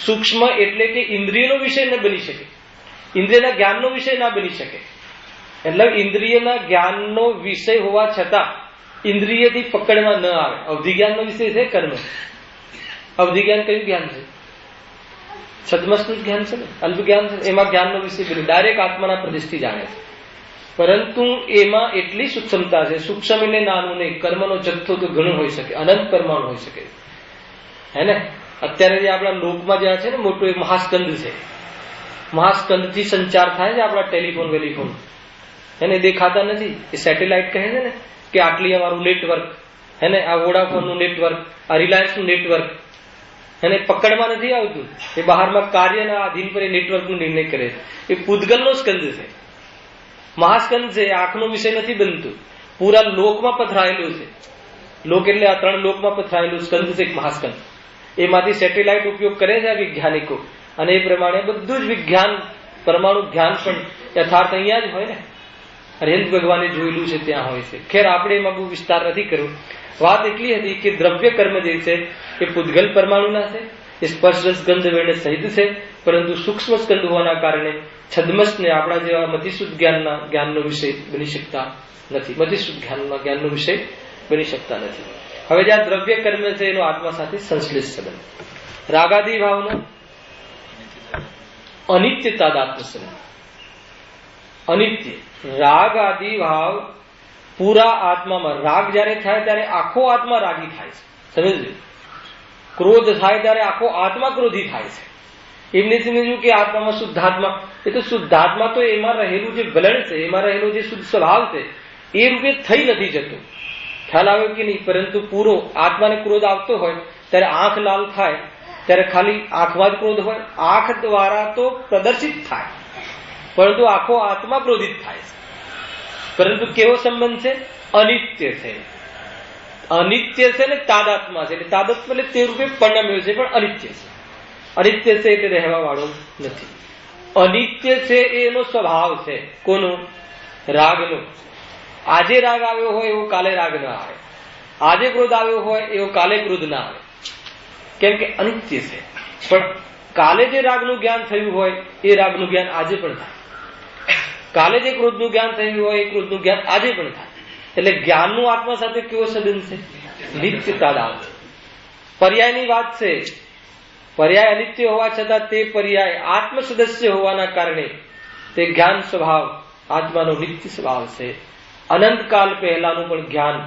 સૂક્ષ્મ એટલે કે ઇન્દ્રિયનો વિષય ન બની શકે, ઇન્દ્રિયના જ્ઞાનનો વિષય ના બની શકે. એટલે ઇન્દ્રિયના જ્ઞાનનો વિષય હોવા છતાં ઇન્દ્રિયથી પકડમાં ન આવે. અવધિ જ્ઞાનનો વિષય છે કર્મ. અવધિ જ્ઞાન કયું જ્ઞાન છે? છદ્મસનું જ જ્ઞાન છે ને, અલ્પ જ્ઞાન છે, એમાં જ્ઞાનનો વિષય બન્યું, ડાયરેક્ટ આત્માના પ્રદેશથી જાણે છે. પરંતુ એમાં એટલી સૂક્ષ્મતા છે, સૂક્ષ્મ એટલે નાનું નહીં, કર્મનો જથ્થો તો ઘણો હોઈ શકે, અનંત પરમાણુ હોઈ શકે, હે ને. અત્યારે જે આપણા લોકમાં જે છે ને મોટું એક મહાસ્કંદ છે, મહાસ્કંદથી સંચાર થાય છે આપણા ટેલિફોન વેલિફોન, એને દેખાતા નથી, એ સેટેલાઇટ કહે છે ને, કે આટલી અમારું નેટવર્ક, હે ને, આ વોડાફોનનું નેટવર્ક, આ રિલાયન્સનું નેટવર્ક, એને પકડમાં નથી આવતું, એ બહારમાં કાર્યના આધીન પર એ નેટવર્કનો નિર્ણય કરે છે. એ પૂતગલનો સ્કંદ છે, મહાસ્કંદ છે, આંખનો વિષય નથી બનતું, પૂરા લોકમાં પથરાયેલું છે. લોક એટલે આ 3 લોકમાં પથરાયેલું સ્કંદ છે એક મહાસ્કંદ. એમાંથી સેટેલાઇટ ઉપયોગ કરે છે આ વૈજ્ઞાનિકો, અને એ પ્રમાણે બધું જ વિજ્ઞાન, પરમાણુ જ્ઞાન પણ યથાર્થ અહીંયા જ હોય ને, અરવિંદ ભગવાને જોયેલું છે ત્યાં હોય છે. ખેર આપણે એમાં બહુ વિસ્તાર નથી કર્યો. વાત એટલી હતી કે દ્રવ્ય કર્મ જે છે એ પૂતગલ પરમાણુના છે, એ સ્પર્શ રસ ગંધ વર્ણ સહિત છે, પરંતુ સૂક્ષ્મ સ્કંદ હોવાના કારણે છદ્મસને આપણા જેવા મતિશુદ્ધ જ્ઞાનનો વિષય બની શકતા નથી, મતિશુદ્ધ જ્ઞાનનો વિષય બની શકતા નથી. હવે જ્યાં દ્રવ્ય કર્મ છે એનો આત્મા સાથે સંશ્લેષ સંબંધ, રાગાદી ભાવનો અનિત્ય તાદાત્મ્ય સંબંધ. અનિત્ય રાગ આદિ ભાવ પૂરા આત્મામાં, રાગ જયારે થાય ત્યારે આખો આત્મા રાગી થાય છે, સમજ્યું? ક્રોધ થાય ત્યારે આખો આત્મા ક્રોધી થાય છે. એમને સમજ્યું કે આત્મામાં શુદ્ધાત્મા, એ તો શુદ્ધાત્મા તો એમાં રહેલું જે વલણ છે, એમાં રહેલો જે શુદ્ધ સ્વભાવ છે એ રૂપે થઈ નથી જતો, ખ્યાલ આવ્યો કે નહીં? પરંતુ પૂરો આત્માને ક્રોધ આવતો હોય ત્યારે આંખ લાલ થાય ત્યારે ખાલી આંખમાં જ ક્રોધ હોય, આંખ દ્વારા તો પ્રદર્શિત થાય, પરંતુ આખો આત્મા ક્રોધિત થાય છે. પરંતુ કેવો સંબંધ છે? અનિત્ય છે. અનિત્ય છે ને તાદાત્મા છે, એટલે તાદાત્મ્ય એટલે તે રૂપે પરિણમ્યો છે, પણ અનિત્ય છે. અનિત્ય છે એટલે રહેવા વાળો નથી. અનિત્ય છે એનો સ્વભાવ છે. કોનો? રાગનો. આજે રાગ આવ્યો હોય એવો કાલે રાગ ના આવે, આજે ક્રોધ આવ્યો હોય એવો કાલે ક્રોધ ના આવે, કેમ કે અનિત્ય છે. પણ કાલે જે રાગનું જ્ઞાન થયું હોય એ રાગનું જ્ઞાન આજે પણ થાય, કાલે જે ક્રોધનું જ્ઞાન થયું હોય એ ક્રોધનું જ્ઞાન આજે પણ થાય. એટલે જ્ઞાનનું આત્મા સાથે કેવો સંબંધ છે? નિત્યતા. પર્યાયની વાત છે. પર્યાય અનિત્ય હોવા છતાં તે પર્યાય આત્મ સદસ્ય હોવાના કારણે તે જ્ઞાન સ્વભાવ આત્માનો નિત્ય સ્વભાવ છે. અનંતકાલ પહેલાનું પણ જ્ઞાન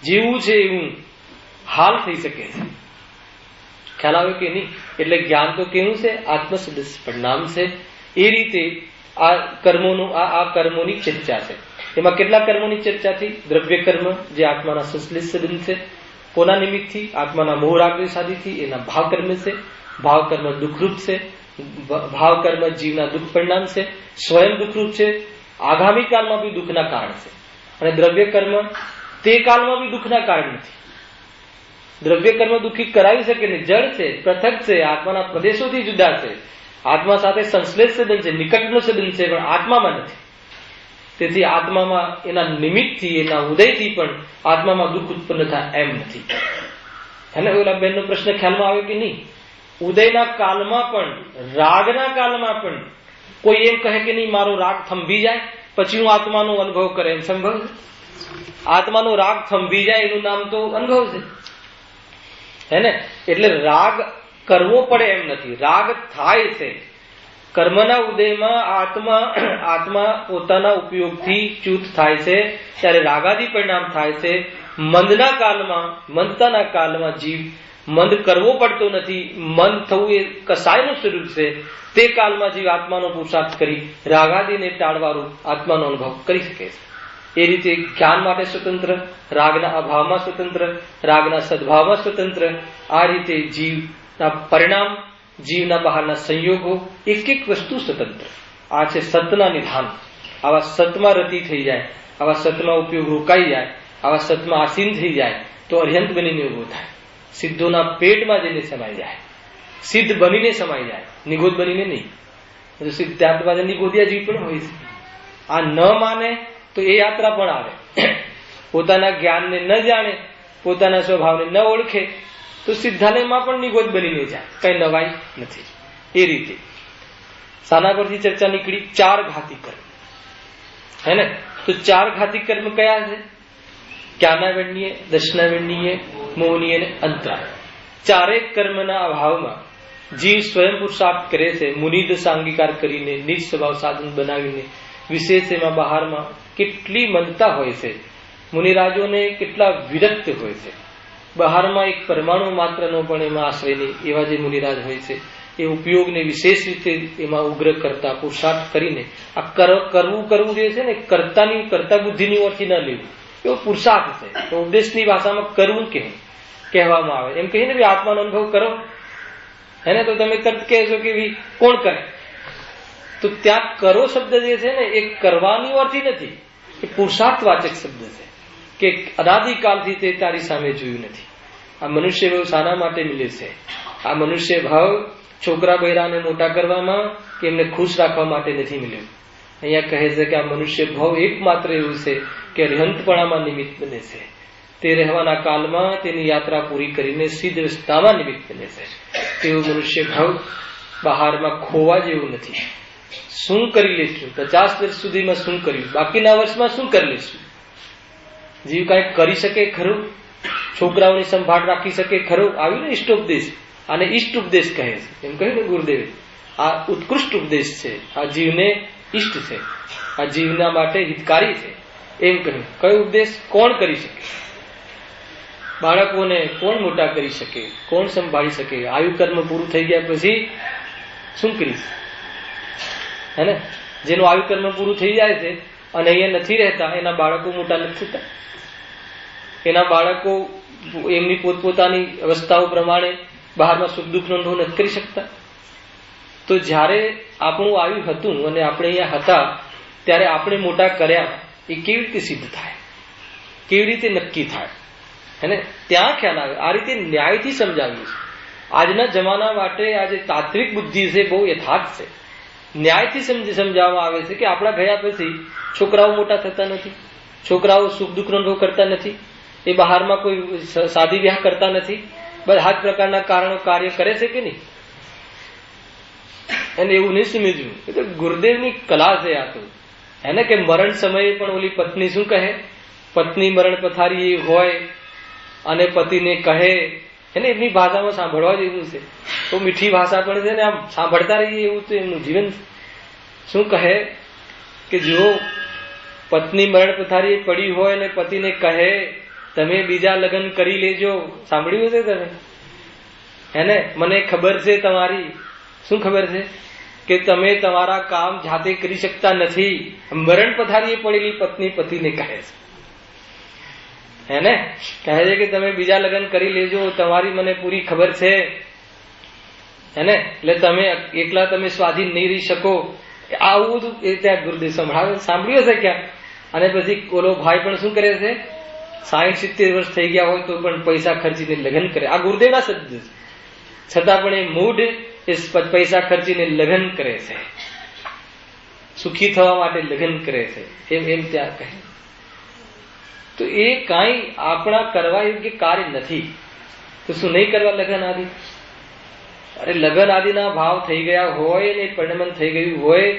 જેવું છે એવું હાલ થઈ શકે છે. ખ્યાલ આવે કે નહીં? એટલે જ્ઞાન તો કેવું છે? આત્મ સદસ્ય પરિણામ છે. એ રીતે આ કર્મોનું આ કર્મોની ચર્ચા છે. એમાં કેટલા કર્મોની ચર્ચા થઈ? દ્રવ્ય કર્મ જે આત્માના સંશ્લેષ સંબંધ છે. કોના નિમિત્તથી? આત્માના મોહ રાગ સાધીથી. એના ભાવ કર્મ છે. ભાવ કર્મ દુઃખરૂપ છે. ભાવ કર્મ જીવના દુઃખ પરિણામ છે, સ્વયં દુઃખરૂપ છે, આગામી કાળમાં બી દુઃખના કારણ છે. અને દ્રવ્ય કર્મ તે કાળમાં બી દુઃખના કારણ નથી. દ્રવ્ય કર્મ દુઃખી કરાવી શકે નહીં, જળ છે, પૃથક છે, આત્માના પ્રદેશોથી જુદા છે, આત્મા સાથે સંશ્લેષ સંબંધ છે, નિકટનો સંબંધ છે, પણ આત્મામાં નથી. તેથી આત્મામાં એના નિમિત્તથી, એના ઉદયથી પણ આત્મામાં દુઃખ ઉત્પન્ન થાય એમ નથી. એને ઓલા બેનનો પ્રશ્ન ખ્યાલમાં આવ્યો કે નહીં? ઉદયના કાળમાં પણ, રાગના કાળમાં પણ કોઈ એમ કહે કે નહીં મારો રાગ થંભી જાય પછી હું આત્માનો અનુભવ કરે, એમ સંભવ છે? આત્માનો રાગ થંભી જાય એનું નામ તો અનુભવ છે, હે ને? એટલે રાગ કરવો પડે એમ નથી, રાગ થાય છે. કર્મના ઉદયમાં આત્મા પોતાના ઉપયોગથી ચ્યુત થાય છે ત્યારે રાગાદી પરિણામ થાય છે. મંદના કાળમાં, મંદતાના કાળમાં જીવ મંદ કરવો પડતો નથી. મંદ થવું એ કસાયનું સ્વરૂપ છે. તે કાળમાં જીવ આત્માનો પુરુષાર્થ કરી રાગાદીને ટાળવાનું આત્માનો અનુભવ કરી શકે છે. એ રીતે જ્ઞાન માટે સ્વતંત્ર, રાગના અભાવમાં સ્વતંત્ર, રાગના સદભાવમાં સ્વતંત્ર. આ રીતે જીવના પરિણામ, જીવના બહારના સંયોગો, એક એક વસ્તુ સ્વતંત્ર. આ છે સતના નિધાન. આવા સતમાં રતિ થઈ જાય, આવા સતમાં ઉપયોગ રોકાઈ જાય, આવા સતમાં આસીન થઈ જાય તો અર્યંત બનીને ઉભો થાય. સિદ્ધોના પેટમાં જઈને સમાઈ જાય, સિદ્ધ બનીને સમાઈ જાય, નિગોદ બનીને નહીં. સિદ્ધાર્થ બાદ નિગોદિયા જીવ પણ હોય છે. આ ન માને તો એ યાત્રા પણ આવે. પોતાના જ્ઞાનને ન જાણે, પોતાના સ્વભાવને ન ઓળખે તો સિદ્ધાલયમાં પણ નિગોદ બનીને જાય, કઈ નવાઈ નથી. એ રીતે સાના પરથી ચર્ચા નીકળી? 4 ઘાતી કર્મ, હે ને? તો 4 ઘાતી કર્મ કયા છે? જ્ઞાનાવરણીય, દર્શનાવરણીય, મોહનીય અને અંતરાય. ચારેય કર્મના અભાવમાં જીવ સ્વયં પુરુષાર્થ કરે છે, મુનિદ સાંગીકાર કરીને, નિજ સ્વભાવ સાધન બનાવીને, વિશેષ એમાં બહારમાં કેટલી મનતા હોય છે, મુનિરાજોને કેટલા વિરક્ત હોય છે, બહારમાં એક પરમાણુ માત્રનો પણ એમાં આશ્રય નહીં, એવા જે મુનિરાજ હોય છે એ ઉપયોગને વિશેષ રીતે એમાં ઉગ્ર કરતા પુરુષાર્થ કરીને આ કરવું જે છે ને, કરતા બુદ્ધિની ઓળખી ન લેવું, એવો પુરુષાર્થ છે. તો ઉપદેશની ભાષામાં કરવું કહેવામાં આવે. એમ કહીએ ને આત્માનો અનુભવ કરો, હેને, તો તમે તરત કહેશો કે કોણ કરે? તો ત્યાં કરો શબ્દ જે છે ને એ કરવાની અર્થી નથી, એ પુરુષાર્થવાચક શબ્દ છે કે અનાદિકાલથી તે તારી સામે જોયું નથી. આ મનુષ્ય ભાવ શાના માટે મિલે છે? આ મનુષ્ય ભાવ છોકરા બૈરાને મોટા કરવામાં કે એમને ખુશ રાખવા માટે નથી મિલ્યો. અહીંયા કહે છે કે આ મનુષ્ય ભાવ એકમાત્ર એવું છે કે રહેંતપણામાં નિમિત્ત બને છે. તે રહેવાના કાળમાં તેની યાત્રા પૂરી કરીને સિદ્ધ રસ્તામાં નિમિત્ત બને છે. તેવું મનુષ્ય ભાવ બહારમાં ખોવા જેવું નથી. શું કરી લેશું? 50 વર્ષ સુધીમાં શું કર્યું? બાકીના વર્ષમાં શું કરી લેશું? જીવ કાંઈક કરી શકે ખરું? છોકરાઓની સંભાળ રાખી શકે ખરું? આવ્યું ને ઇષ્ટોપદેશ. આને ઈષ્ટ ઉપદેશ કહે છે. એમ કહ્યું ને ગુરુદેવે, આ ઉત્કૃષ્ટ ઉપદેશ છે, આ જીવને ઈષ્ટ છે, આ જીવના માટે હિતકારી છે. એમ કહ્યું. કયો ઉપદેશ? કોણ કરી શકે? બાળકોને કોણ મોટા કરી શકે? કોણ સંભાળી શકે? આયુ કર્મ પૂરું થઈ ગયા પછી શું કરીશ? હે ને, જેનું આયુ કર્મ પૂરું થઈ જાય છે અને અહીંયા નથી રહેતા, એના બાળકો મોટા નથી થતા. એના બાળકો એમની પોતપોતાની અવસ્થાઓ પ્રમાણે બહારમાં સુખ દુઃખનો અનુભવ નથી કરી શકતા. તો જ્યારે આપણું આયુ હતું અને આપણે અહીંયા હતા ત્યારે આપણે મોટા કર્યા, એ કેવી રીતે સિદ્ધ થાય? કેવી રીતે નક્કી થાય? હેને, ત્યાં ખ્યાલ આવે. આ રીતે ન્યાયથી સમજાવ્યું છે. આજના જમાના માટે આજે તાત્વિક બુદ્ધિ છે, બહુ યથાર્થ છે. ન્યાયથી સમજાવવામાં આવે છે કે આપણા ગયા પછી છોકરાઓ મોટા થતા નથી, છોકરાઓ સુખ દુઃખનો અનુભવ કરતા નથી, એ બહારમાં કોઈ શાદી વિવાહ કરતા નથી, બધા જ પ્રકારના કારણો કાર્ય કરે છે કે નહીં? એને એવું નહીં સમજવું. એ તો ગુરુદેવની કલા છે આ તો. એને કે મરણ સમયે પણ ઓલી પત્ની શું કહે? પત્ની મરણ પથારી હોય અને પતિને કહે, એને એમની ભાષામાં સાંભળવા જેવું છે. તો મીઠી ભાષા પણ છે ને, આમ સાંભળતા રહીએ એવું તો એમનું જીવન. શું કહે કે જો પત્ની મરણ પથારી પડી હોય અને પતિને કહે તમે બીજા લગ્ન કરી લેજો. સાંભળ્યું છે તમે? હેને, મને ખબર છે તમારી. શું ખબર છે? કે તમે તમારા કામ જાતે કરી શકતા નથી. મરણ પથારીએ પડેલી પત્ની પતિને કહે છે, હેને, કહે છે કે તમે બીજા લગ્ન કરી લેજો, તમારી મને પૂરી ખબર છે. હેને, એટલે તમે એકલા તમે સ્વાધીન નહીં રહી શકો. આવું બધું એ ત્યાં ગુરુદેવ સંભળાવે. સાંભળ્યું હશે ક્યાં? અને પછી ઓલો ભાઈ પણ શું કરે છે? 60-70 વર્ષ થઈ ગયા હોય તો પણ પૈસા ખર્ચીને લગ્ન કરે. આ ગુરુદેવના શબ્દ છે. છતાં પણ એ મૂઢ એ પૈસા ખર્ચીને લગ્ન કરે છે, સુખી થવા માટે લગ્ન કરે છે. એમ ત્યાં કહે. તો એ કાંઈ આપણા કરવા યોગ્ય કાર્ય નથી. તો શું નહીં કરવા લગ્ન આદિ? અરે લગ્ન આદિના ભાવ થઈ ગયા હોય ને પરિણમન થઈ ગયું હોય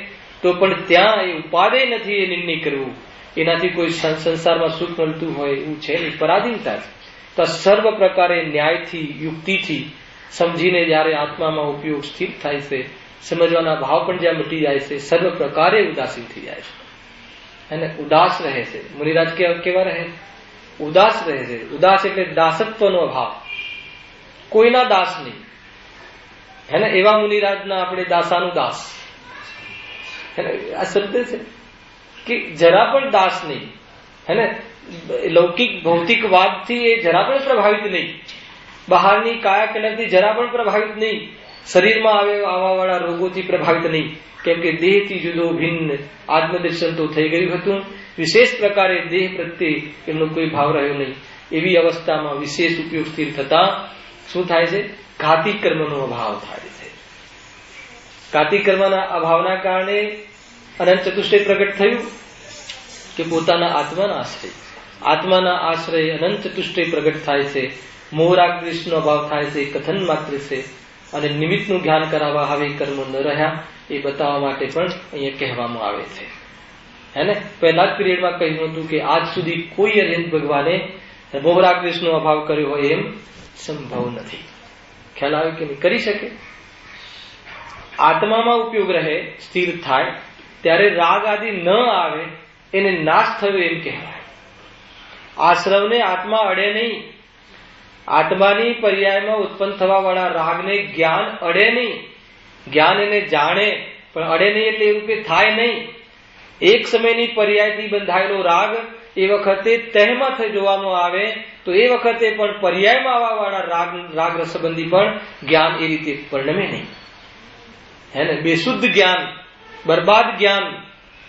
તો પણ ત્યાં એ ઉપાદેય નથી એ નિર્ણય કરવું. એનાથી કોઈ સંસારમાં સુખ મળતું હોય એવું છે નહીં, પરાધીનતા છે. તો સર્વ પ્રકારે ન્યાયથી યુક્તિથી સમજીને જયારે આત્મામાં ઉપયોગ સ્થિર થાય છે, સમજવાના ભાવ પણ જ્યાં મટી જાય છે, સર્વ પ્રકારે ઉદાસીન થઈ જાય છે અને ઉદાસ રહે છે. મુનિરાજ કેવા રહે? ઉદાસ રહે છે. ઉદાસ એટલે દાસત્વનો અભાવ, કોઈના દાસ નહીં. હેને, એવા મુનિરાજના આપણે દાસાનું દાસ. હેને, આ શબ્દ છે કે જરા પણ દાસ નહીં. હેને, લૌકિક ભૌતિકવાદથી એ જરા પણ પ્રભાવિત નહીં, બહારની કાયાકલનથી જરા પણ પ્રભાવિત નહીં, શરીરમાં આવવા વાળા રોગોથી પ્રભાવિત નહીં. કેમ કે દેહથી જુદો ભિન્ન આત્મદર્શન તો થઈ ગયું હતું. વિશેષ પ્રકારે દેહ પ્રત્યે એમનો કોઈ ભાવ રહ્યો નહીં. એવી અવસ્થામાં વિશેષ ઉપયોગ સ્થિર થતા શું થાય છે? ઘાતી કર્મનો અભાવ થાય છે. ઘાતી કર્મના અભાવના કારણે અનંત ચતુષ્ટય પ્રગટ થયું કે પોતાના આત્માના આશ્રય અનંત ચતુષ્ટય પ્રગટ થાય છે. મોહરાગ દ્વેષનો અભાવ થાય છે, કથન માત્ર છે. અને નિમિત્તનું જ્ઞાન કરાવવા હવે કર્મ ન રહ્યા એ બતાવવા માટે પણ અહીંયા કહેવામાં આવે છે. હેને, પહેલા જ પીરિયડમાં કહ્યું હતું કે આજ સુધી કોઈ અર્યંત ભગવાને મોહરાગ દ્વેષનો અભાવ કર્યો હોય એમ સંભવ નથી. ખ્યાલ આવે કે નહીં? કરી શકે? આત્મામાં ઉપયોગ રહે, સ્થિર થાય, ત્યારે રાગ આદિ ન આવે, એને નાશ થયો એમ કહેવાય. આશ્રવને આત્મા અડે નહીં. આત્માની પર્યાયમાં ઉત્પન્ન થવા વાળા રાગને જ્ઞાન અડે નહીં. જ્ઞાન એને જાણે પણ અડે નહીં, એટલે એ રૂપે થાય નહીં. એક સમયની પર્યાયથી બંધાયેલો રાગ એ વખતે તહેમાં જોવામાં આવે તો એ વખતે પણ પર્યાયમાં આવવા વાળા રાગ રસબંધી પણ જ્ઞાન એ રીતે પરિણમે નહીં. હે ને? બેશુદ્ધ જ્ઞાન, બરબાદ જ્ઞાન,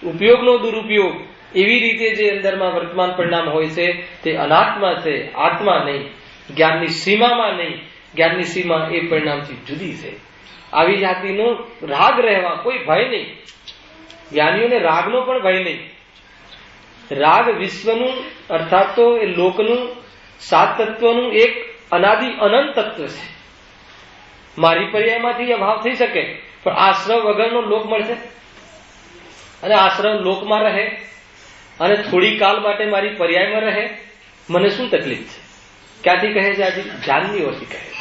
ઉપયોગનો દુરુપયોગ, એવી રીતે જે અંદરમાં વર્તમાન પરિણામ હોય છે તે અનાત્મા છે, આત્મા નહીં. જ્ઞાનની સીમામાં નહીં. જ્ઞાનની સીમા એ પરિણામથી જુદી છે. આવી જાતિનો રાગ રહેવા કોઈ ભય નહીં. જ્ઞાનીઓને રાગનો પણ ભય નહીં. રાગ વિશ્વનું અર્થાત તો એ લોકનું, સાત તત્વનું એક અનાદિ અનંત તત્વ છે. મારી પર્યાયમાંથી અભાવ થઈ શકે, પણ આશ્રવ વગરનો લોક મળશે. અને આશ્રમ લોકમાં રહે અને થોડી કાલ માટે મારી પર્યાયમાં રહે, મને શું તકલીફ છે? ક્યાંથી કહે છે? આજે જ્ઞાનની ઓછી કહે છે.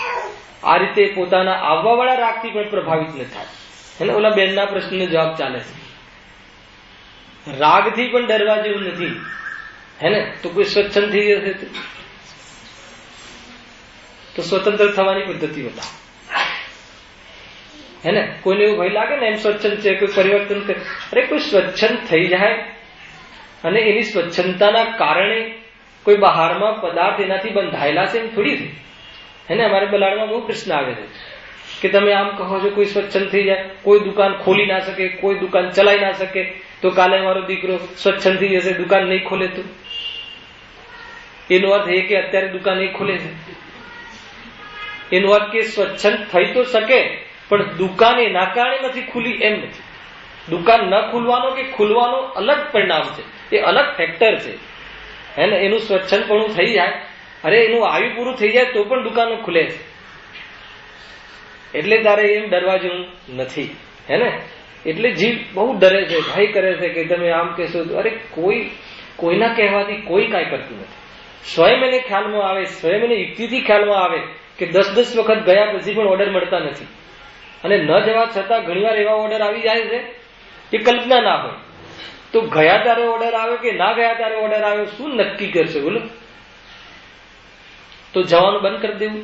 આ રીતે પોતાના આવવા વાળા રાગથી પણ પ્રભાવિત ન થાય. એને ઓલા બેનના પ્રશ્નનો જવાબ ચાલે છે. રાગથી પણ ડરવા જેવું નથી. હે ને? તો કોઈ સ્વચ્છંદ થઈ જશે તો સ્વતંત્ર થવાની પદ્ધતિ બતાવો. હે ને? કોઈને એવું ભય લાગે ને એમ સ્વચ્છંદ છે, કોઈ પરિવર્તન કરે. અરે કોઈ સ્વચ્છંદ થઈ જાય અને એની સ્વચ્છંદતાના કારણે કોઈ બહારમાં પદાર્થ એનાથી બંધાયેલા છે એમ થોડી થઈ. હે ને? અમારે બલાડમાં બહુ પ્રશ્ન આવે છે કે તમે આમ કહો છો કોઈ સ્વચ્છંદ થઈ જાય, કોઈ દુકાન ખોલી ના શકે, કોઈ દુકાન ચલાવી ના શકે, તો કાલે મારો દીકરો સ્વચ્છંદ થઈ જશે, દુકાન નહીં ખોલે તો? એનો અર્થ એ કે અત્યારે દુકાન નહીં ખોલે છે. એનો અર્થ કે સ્વચ્છંદ થઈ તો શકે પણ દુકાન એના કારણે નથી ખુલી એમ નથી. દુકાન ન ખુલવાનો કે ખુલવાનો અલગ પરિણામ છે, એ અલગ ફેક્ટર છે. હે ને? એનું સ્વચ્છંદપણું થઈ જાય, અરે એનું આયુ પૂરું થઈ જાય તો પણ દુકાનો ખુલે છે. એટલે તારે એમ ડરવા જેવું નથી. હે ને? એટલે જીવ બહુ ડરે છે, ભય કરે છે કે તમે આમ કહેશો તો. અરે કોઈના કહેવાથી કોઈ કાંઈ કરતું નથી. સ્વયં એને ખ્યાલમાં આવે, સ્વયં એને યુક્તિથી ખ્યાલમાં આવે કે 10 વખત ગયા પછી પણ ઓર્ડર મળતા નથી. અને ન જવા છતાં ઘણીવાર એવા ઓર્ડર આવી જાય છે કે કલ્પના ના હોય. તો ગયા ત્યારે ઓર્ડર આવે કે ના ગયા ત્યારે ઓર્ડર આવે, શું નક્કી કરશે બોલો? તો જવાનું બંધ કરી દેવું.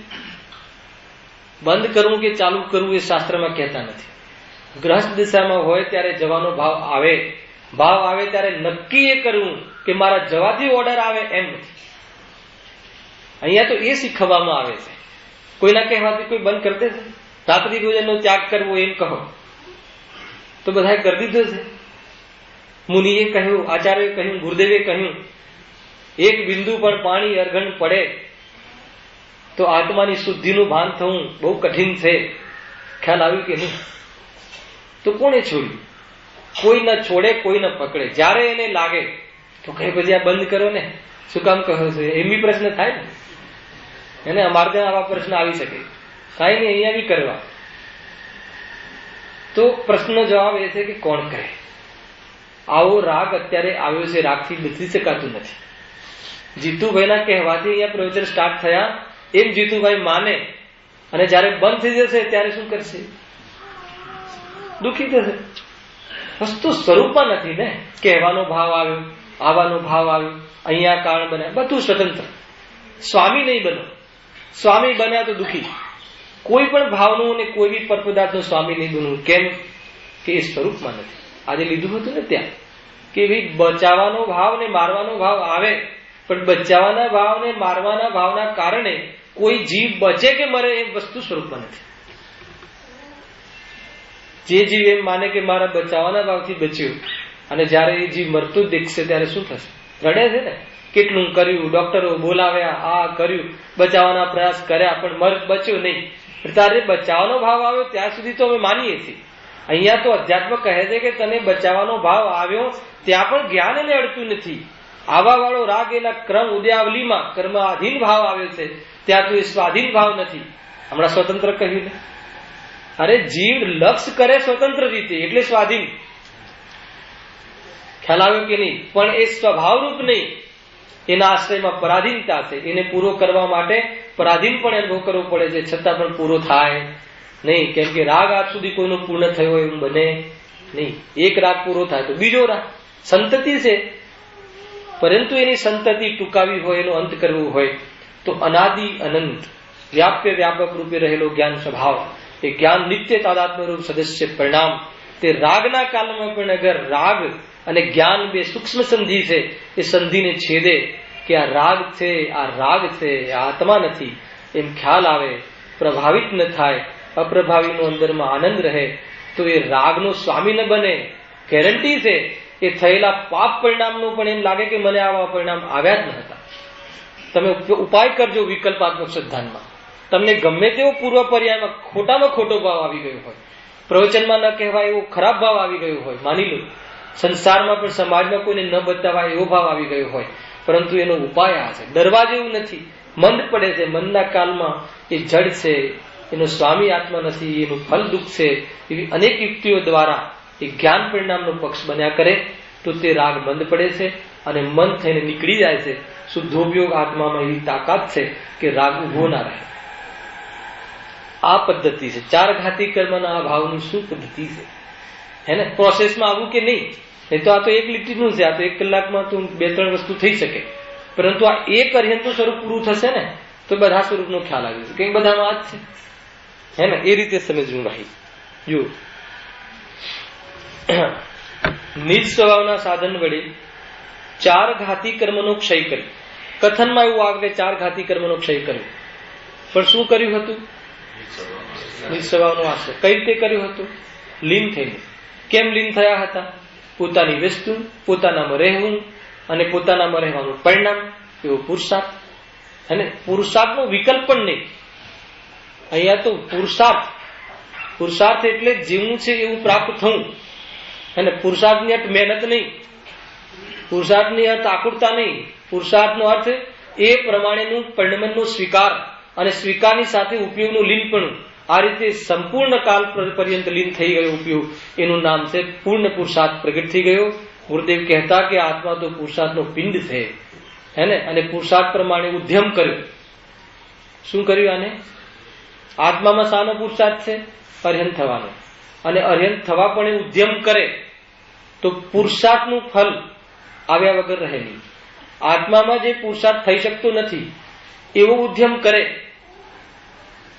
બંધ કરવું કે ચાલુ કરવું એ શાસ્ત્રમાં કહેતા નથી. ગ્રહસ્થ દિશામાં હોય ત્યારે જવાનો ભાવ આવે ત્યારે નક્કી એ કરવું કે મારા જવાથી ઓર્ડર આવે એમ નથી. અહીંયા તો એ શીખવવામાં આવે છે. કોઈના કહેવાથી કોઈ બંધ કરી દેશે? રાત્રિ ભોજનનો ત્યાગ કરવો એમ કહો તો બધાએ કરી દીધો છે. મુનિએ કહ્યું, આચાર્યએ કહ્યું, ગુરુદેવે કહ્યું, એક બિંદુ પણ પાણી અર્ઘણ પડે તો આત્માની શુદ્ધિનું ભાન થવું બહુ કઠિન છે. ખ્યાલ આવ્યું કે નહીં? તો કોને છોડ્યું? કોઈ ન છોડે, કોઈ ન પકડે. જ્યારે એને લાગે તો કહે પછી આ બંધ કરો ને, શું કામ કહો છો? એમ બી પ્રશ્ન થાય ને. એને અમારે ત્યાં આવા પ્રશ્ન આવી શકે. કાંઈ નહીં, અહીંયા બી કરવા. તો પ્રશ્નનો જવાબ એ છે કે કોણ કહે? આવો રાગ અત્યારે આવ્યો છે, રાગથી બચી શકાતું નથી. જીતુભાઈના કહેવાથી અહીંયા પ્રવચન સ્ટાર્ટ થયા એમ જીતુભાઈ માને, અને જયારે બંધ થઈ જશે ત્યારે શું કરશે? દુઃખી થશે. વસ્તુ સ્વરૂપમાં નથી ને. કહેવાનો ભાવ આવ્યો, આવવાનો ભાવ આવ્યો, અહીંયા કારણ બન્યા, બધું સ્વતંત્ર. સ્વામી નહીં બનો. સ્વામી બન્યા તો દુઃખી. કોઈ પણ ભાવનું અને કોઈ બી પરપદાર્થનું સ્વામી નહીં બનવું. કેમ કે એ સ્વરૂપમાં નથી. આજે લીધું હતું ને ત્યાં કે ભાઈ બચાવવાનો ભાવ ને મારવાનો ભાવ આવે, પણ બચાવવાના ભાવ ને મારવાના ભાવના કારણે કોઈ જીવ બચે કે મરે એ વસ્તુ સ્વરૂપમાં નથી. જે જીવ એમ માને કે મારા બચાવવાના ભાવથી બચ્યો, અને જયારે એ જીવ મરતું દેખશે ત્યારે શું થશે? રડે છે ને. કેટલું કર્યું, ડોક્ટરો બોલાવ્યા, આ કર્યું, બચાવવાના પ્રયાસ કર્યા, પણ બચ્યો નહીં. તારે બચાવવાનો ભાવ આવ્યો ત્યાં સુધી તો અમે માનીએ છીએ. અહીંયા તો અધ્યાત્મ કહે છે કે તને બચાવવાનો ભાવ આવ્યો ત્યાં પણ જ્ઞાન એને અડતું નથી. આવા વાળો રાગ એના ક્રમ ઉદયાવલીમાં કર્માધીન ભાવ આવ્યો છે, ત્યાં તો એ સ્વાધીન ભાવ નથી. હમણાં સ્વતંત્ર કહ્યું ને. અરે જીવ લક્ષ કરે સ્વતંત્ર રીતે એટલે સ્વાધીન. ખ્યાલ આવ્યો કે નહીં? પણ એ સ્વભાવરૂપ નહીં. એના આશ્રયમાં પરાધીનતા છે. એને પૂરો કરવા માટે પરાધીન પણ અનુભવ કરવો પડે છે, છતાં પણ પૂરો થાય. નહીં, કેમ કે રાગ આજ સુધી કોઈનો પૂર્ણ થયો હોય એવું બને નહીં. એક રાગ પૂરો થાય તો બીજો રાગ. સંતતિ છે, પરંતુ એની સંતતિ ટૂંકાવી હોય, એનો અંત કરવો હોય તો અનાદિ અનંત વ્યાપ્ય વ્યાપક રૂપે રહેલો જ્ઞાન સ્વભાવ, એ જ્ઞાન નિત્ય તાદાત્મ્ય રૂપ સદસ્ય પરિણામ, તે રાગના કાલમાં પણ અગર રાગ અને જ્ઞાન બે સૂક્ષ્મ સંધિ છે, એ સંધિને છેદે કે આ રાગ છે, આ રાગ છે, આ આત્મા નથી, એમ ખ્યાલ આવે, પ્રભાવિત ન થાય, અપ્રભાવીનો અંદરમાં આનંદ રહે, તો એ રાગનો સ્વામી ન બને. ગેરંટી છે એ થયેલા પાપ પરિણામનું પણ એમ લાગે કે મને આવા પરિણામ આવ્યા જ ન હતા. તમે ઉપાય કરજો વિકલ્પાત્મક શ્રદ્ધાનમાં. તમને ગમે તેવો પૂર્વ પર્યાયમાં ખોટામાં ખોટો ભાવ આવી ગયો હોય, પ્રવચનમાં ન કહેવાય એવો ખરાબ ભાવ આવી ગયો હોય, માની લો સંસારમાં પણ સમાજમાં કોઈને ન બતાવાય એવો ભાવ આવી ગયો હોય, પરંતુ એનો ઉપાય આ છે. ડરવા જેવું નથી. મંદ પડે છે, મનના કાલમાં એ જડ છે, એનો સ્વામી આત્મા નથી, એનું ફલ દુઃખ છે, એવી અનેક યુક્તિઓ દ્વારા એ જ્ઞાન પરિણામનો પક્ષ બન્યા કરે તો તે રાગ મંદ પડે છે અને મન થઈને નીકળી જાય છે. શુદ્ધોપયોગ આત્મામાં એવી તાકાત છે કે રાગ ઉભો ના રહે. આ પદ્ધતિ છે. ચાર ઘાતી કર્મના આ ભાવનું શું પદ્ધતિ છે, હે ને? પ્રોસેસમાં આવવું કે નહીં? નહીં તો આ તો એક લીટીનું છે, આ તો 1 કલાકમાં તો 2-3 વસ્તુ થઈ શકે, પરંતુ આ એક અર્યંતનું સ્વરૂપ પૂરું થશે ને તો બધા સ્વરૂપનો ખ્યાલ આવી જશે. કંઈક બધામાં આ જ છે, હે ને? એ રીતે સમજવું નહીં. જો નિજ સ્વભાવના સાધન વડે 4 ઘાતી કર્મનો ક્ષય કર્યો. કથનમાં એવું આવે કે 4 ઘાતી કર્મનો ક્ષય કર્યો, પણ શું કર્યું હતું? નિજ સ્વભાવનો આશ્રય. કઈ રીતે કર્યું હતું? લીન થઈને. કેમ લીન થયા હતા? પોતાની વસ્તુ, પોતાનામાં રહેવું અને પોતાનામાં રહેવાનું પરિણામ, એવો પુરુષાર્થ. અને પુરુષાર્થનો વિકલ્પ પણ નહીં. અહીંયા તો પુરુષાર્થ એટલે જેવું છે એવું પ્રાપ્ત થવું. અને પુરુષાર્થની અર્થ મહેનત નહીં, પુરુષાર્થની અર્થ આકુરતા નહીં. પુરુષાર્થનો અર્થ એ પ્રમાણેનું પરિણમનનો સ્વીકાર અને સ્વીકારની સાથે ઉપયોગનું લીનપણું. આ રીતે સંપૂર્ણ કાલ પર્યંત લીન થઈ ગયો ઉપયોગ, એનું નામ છે પૂર્ણ પુરુષાર્થ પ્રગટ થઈ ગયો. ગુરુદેવ કહેતા કે આત્મા તો પુરુષાર્થનો પિંડ છે, હે ને? અને પુરુષાર્થ પ્રમાણે ઉદ્યમ કર્યો. શું કર્યું આને? આત્મામાં શાનો પુરુષાર્થ છે? અર્હંત થવાનો. અને અર્હંત થવા પણ એ ઉદ્યમ કરે તો પુરુષાર્થનું ફલ આવ્યા વગર રહે નહીં. આત્મામાં જે પુરુષાર્થ થઈ શકતો નથી એવો ઉદ્યમ કરે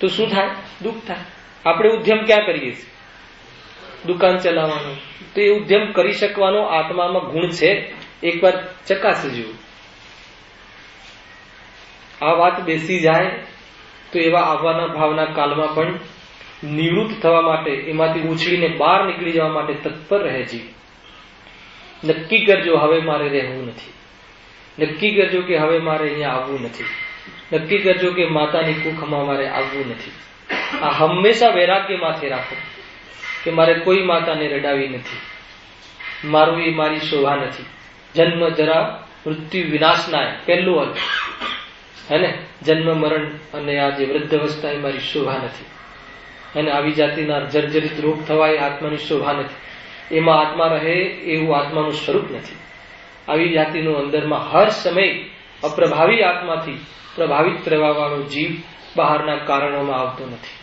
તો શું થાય? દુઃખ થાય. આપણે ઉદ્યમ ક્યાં કરીએ છીએ? દુકાન ચલાવવાનો. તો એ ઉદ્યમ કરી શકવાનો આત્મામાં ગુણ છે? એકવાર ચકાસજો. આ વાત બેસી જાય તો એવા આવવાના ભાવના કાલમાં પણ નિવૃત્ત થવા માટે, એમાંથી ઉછળીને બહાર નીકળી જવા માટે તત્પર રહે છે. નક્કી કરજો હવે મારે રહેવું નથી. નક્કી કરજો કે હવે મારે અહીંયા આવવું નથી. નક્કી કરજો કે માતાની કુખમાં મારે આવવું નથી. આ હંમેશા વૈરાગ્ય માથે રાખો કે મારે કોઈ માતાને રડાવી નથી, મારું એ મારી શોભા નથી. જન્મ જરા મૃત્યુ વિનાશનાય પહેલો અર્થ, હે ને? જન્મ મરણ અને આ જે વૃદ્ધ અવસ્થા એ મારી શોભા નથી. અને આવી જાતિના જર્જરિત રોગ થવા એ આત્માની શોભા નથી. એમાં આત્મા રહે એવું આત્માનું સ્વરૂપ નથી. આવી જાતિનું અંદરમાં હર સમય અપ્રભાવી આત્માથી પ્રભાવિત રહેવા વાળો જીવ બહારના કારણોમાં આવતો નથી.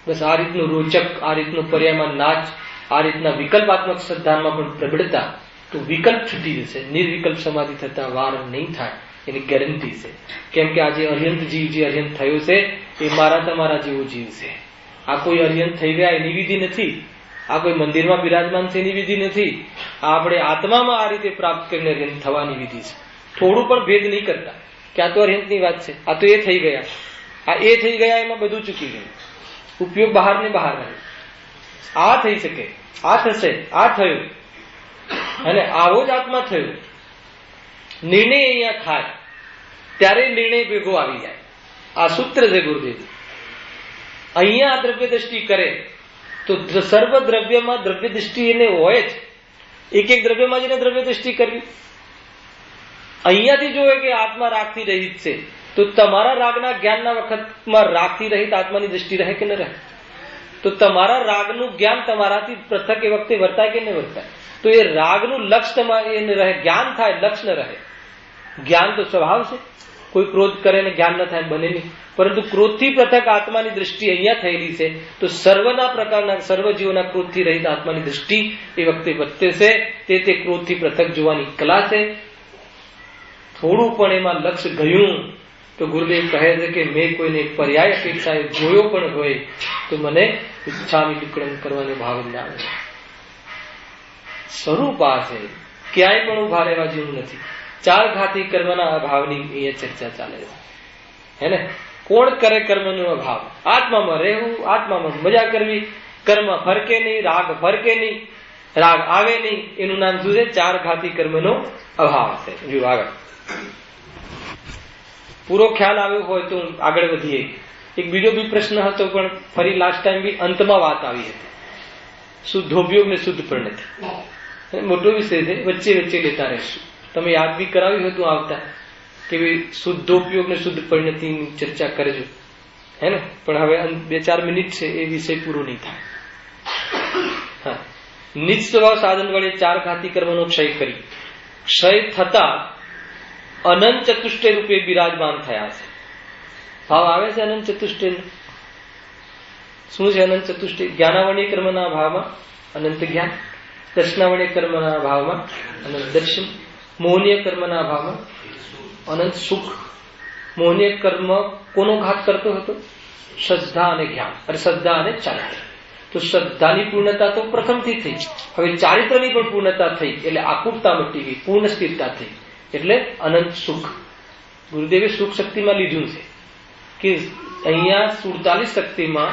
બસ આ રીતનું રોચક, આ રીતનું પર્યાયમાં નાચ, આ રીતના વિકલ્પાત્મક શ્રદ્ધામાં પણ પ્રબળતા, તો વિકલ્પ છૂટી જશે. નિર્વિકલ્પ સમાધિ થતા વાર નહીં થાય એની ગેરંટી છે. કેમ કે આ જે અર્યંત જીવ, જે અર્યંત થયો છે એ મારા તમારા જેવો જીવ છે. આ કોઈ અર્યંત થઈ ગયા એની વિધિ નથી. આ કોઈ મંદિરમાં બિરાજમાન છે એની વિધિ નથી. આ આપણે આત્મામાં આ રીતે પ્રાપ્ત કરીને અર્યંત થવાની વિધિ છે. થોડું પણ ભેદ નહીં કરતા કે આ તો અર્યંતની વાત છે, આ તો એ થઈ ગયા, આ એ થઈ ગયા, એમાં બધું ચૂકી ગયું. ઉપયોગ બહાર ને બહાર રહે. આ થઈ શકે, આ થશે, આ થયું, અને આવો જ આત્મા થયો. નિર્ણય અહીંયા થાય ત્યારે નિર્ણય ભેગો આવી જાય. આ સૂત્ર છે ગુરુદેવ. અહીંયા દ્રવ્ય દ્રષ્ટિ કરે તો સર્વ દ્રવ્યમાં દ્રવ્ય દ્રષ્ટિ એને હોય જ. એક એક દ્રવ્યમાં જ એને દ્રવ્ય દ્રષ્ટિ કરવી. અહીંયાથી જોવે કે આત્મા રાગથી રહિત છે તો તમારા રાગના જ્ઞાનના વખતમાં રાગથી રહિત આત્માની દ્રષ્ટિ રહે કે ન રહે? તો તમારા રાગનું જ્ઞાન તમારાથી પૃથક એ વખતે વર્તાય કે ન વર્તાય? તો એ રાગનું લક્ષ તમારે એને રહે, જ્ઞાન થાય, લક્ષ ન રહે. જ્ઞાન તો સ્વભાવ છે કોઈ ક્રોધ કરે ને જ્ઞાન ન થાય, બને નહીં. પરંતુ ક્રોધથી પૃથક આત્માની દ્રષ્ટિ અહીંયા થયેલી છે, તો સર્વના પ્રકારના સર્વ જીવોના ક્રોધથી રહિત આત્માની દ્રષ્ટિ એ વખતે વધતે છે. તે ક્રોધથી પૃથક જોવાની કલા છે. થોડું પણ એમાં લક્ષ્ય ગયું તો ગુરુદેવ કહે છે કે મેં કોઈને પર્યાય અપેક્ષાએ જોયો પણ હોય તો મને ઈચ્છાની વિક્રમ કરવાનો ભાવ જ ના આવે. સ્વરૂપ આ છે, ક્યાંય પણ ઉભા રહેવા જેવું નથી. ચાર ઘાતી કર્મના અભાવની અહીંયા ચર્ચા ચાલે છે, હે ને? કોણ કરે કર્મનો અભાવ? આત્મામાં રહેવું, આત્મામાં મજા કરવી, કર્મ ફરકે નહીં, રાગ ફરકે નહીં, રાગ આવે નહીં, એનું નામ શું છે? ચાર ઘાતી કર્મનો અભાવ છે. જો આગળ પૂરો ખ્યાલ આવ્યો હોય તો આગળ વધીએ. એક બીજો બી પ્રશ્ન હતો, પણ ફરી લાસ્ટ ટાઈમ બી અંતમાં વાત આવી હતી. શુદ્ધોપયોગ ને શુદ્ધ પરિણતિ મોટો વિષય છે, વચ્ચે વચ્ચે લેતા રહેશું. તમે યાદ બી કરાવ્યું હતું આવતા કે ભાઈ શુદ્ધોપયોગ ને શુદ્ધ પરિણતિની ચર્ચા કરજો, હે ને? પણ હવે 2-4 મિનિટ છે, એ વિષય પૂરો નહીં થાય. હા, નિજ સ્વભાવ સાધન વડે ચાર ઘાતી કર્મનો ક્ષય કરી, ક્ષય થતા અનંત ચતુષ્ટય રૂપે બિરાજમાન થયા છે. ભાવ આવે છે અનંત ચતુષ્ટય? શું છે અનંત ચતુષ્ટય? જ્ઞાનાવર્ણીય કર્મના ભાવમાં અનંત જ્ઞાન, દર્શનાવર્ણીય કર્મના ભાવમાં અનંત દર્શન, મોહનીય કર્મના ભાવમાં અનંત સુખ. મોહનીય કર્મ કોનો ઘાત કરતો હતો? શ્રદ્ધા અને જ્ઞાન, અને શ્રદ્ધા અને ચારિત્ર. તો શ્રદ્ધાની પૂર્ણતા તો પ્રથમથી થઈ, હવે ચારિત્રની પણ પૂર્ણતા થઈ, એટલે આકુરતા મટી ગઈ, પૂર્ણ સ્થિરતા થઈ, એટલે અનંત સુખ. ગુરુદેવે સુખ શક્તિમાં લીધું છે કે અહીંયા 47 શક્તિમાં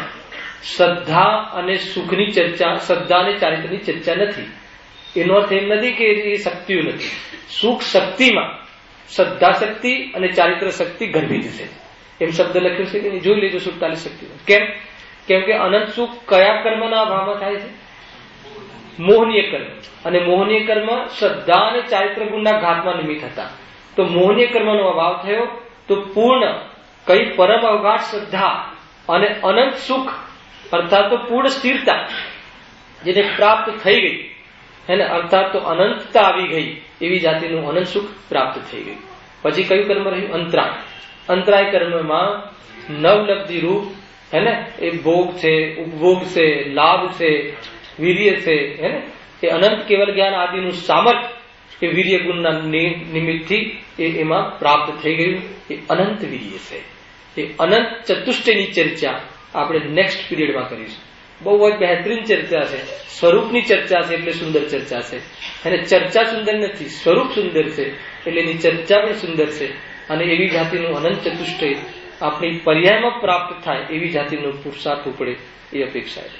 શ્રદ્ધા અને સુખની ચર્ચા, શ્રદ્ધા અને ચારિત્રની ચર્ચા નથી. એનો અર્થ એમ નથી કે એ શક્તિઓ નથી. સુખ શક્તિમાં શ્રદ્ધા શક્તિ અને ચારિત્ર શક્તિ ગર્ભિત છે, એમ શબ્દ લખ્યો છે કે જોઈ લેજો 47 શક્તિમાં. કેમ કે અનંત સુખ કયા કર્મના અભાવમાં થાય છે? મોહનીય કર્મ. અને મોહનીય કર્મ શ્રદ્ધા અને ચારિત્ર ગુણના ઘાતમાં નિમિત્ત હતા. તો મોહનીય કર્મનો અભાવ થયો તો પૂર્ણ કઈ પરમ અવગાઢ શ્રદ્ધા અને અનંત સુખ અર્થાત તો પૂર્ણ સ્થિરતા જેને પ્રાપ્ત થઈ ગઈ, એને અર્થાત તો અનંતતા આવી ગઈ, એવી જાતિનું અનંત સુખ પ્રાપ્ત થઈ ગયું. પછી કયું કર્મ રહ્યું? અંતરાય. અંતરાય કર્મમાં નવલબ્ધિ રૂપ, હે ને, એ ભોગ છે, ઉપભોગ છે, લાભ છે, વીર્ય છે, હે ને, એ અનંત કેવલ જ્ઞાન આદિનું સામર્થ્ય એ વીર્ય ગુણના નિમિત્તથી એમાં પ્રાપ્ત થઈ ગયું. એ અનંત વીર્ય છે. એ અનંત ચતુષ્ટયની ચર્ચા આપણે નેક્સ્ટ પીરિયડમાં કરીશું. બહુ જ બહેતરીન ચર્ચા છે, સ્વરૂપની ચર્ચા છે, એટલે સુંદર ચર્ચા છે. અને ચર્ચા સુંદર નથી, સ્વરૂપ સુંદર છે, એટલે એની ચર્ચા પણ સુંદર છે. અને એવી જાતિનું અનંત ચતુષ્ટય આપણી પર્યાયમાં પ્રાપ્ત થાય, એવી જાતિનો પુરુષાર્થ ઉપડે, એ અપેક્ષા છે.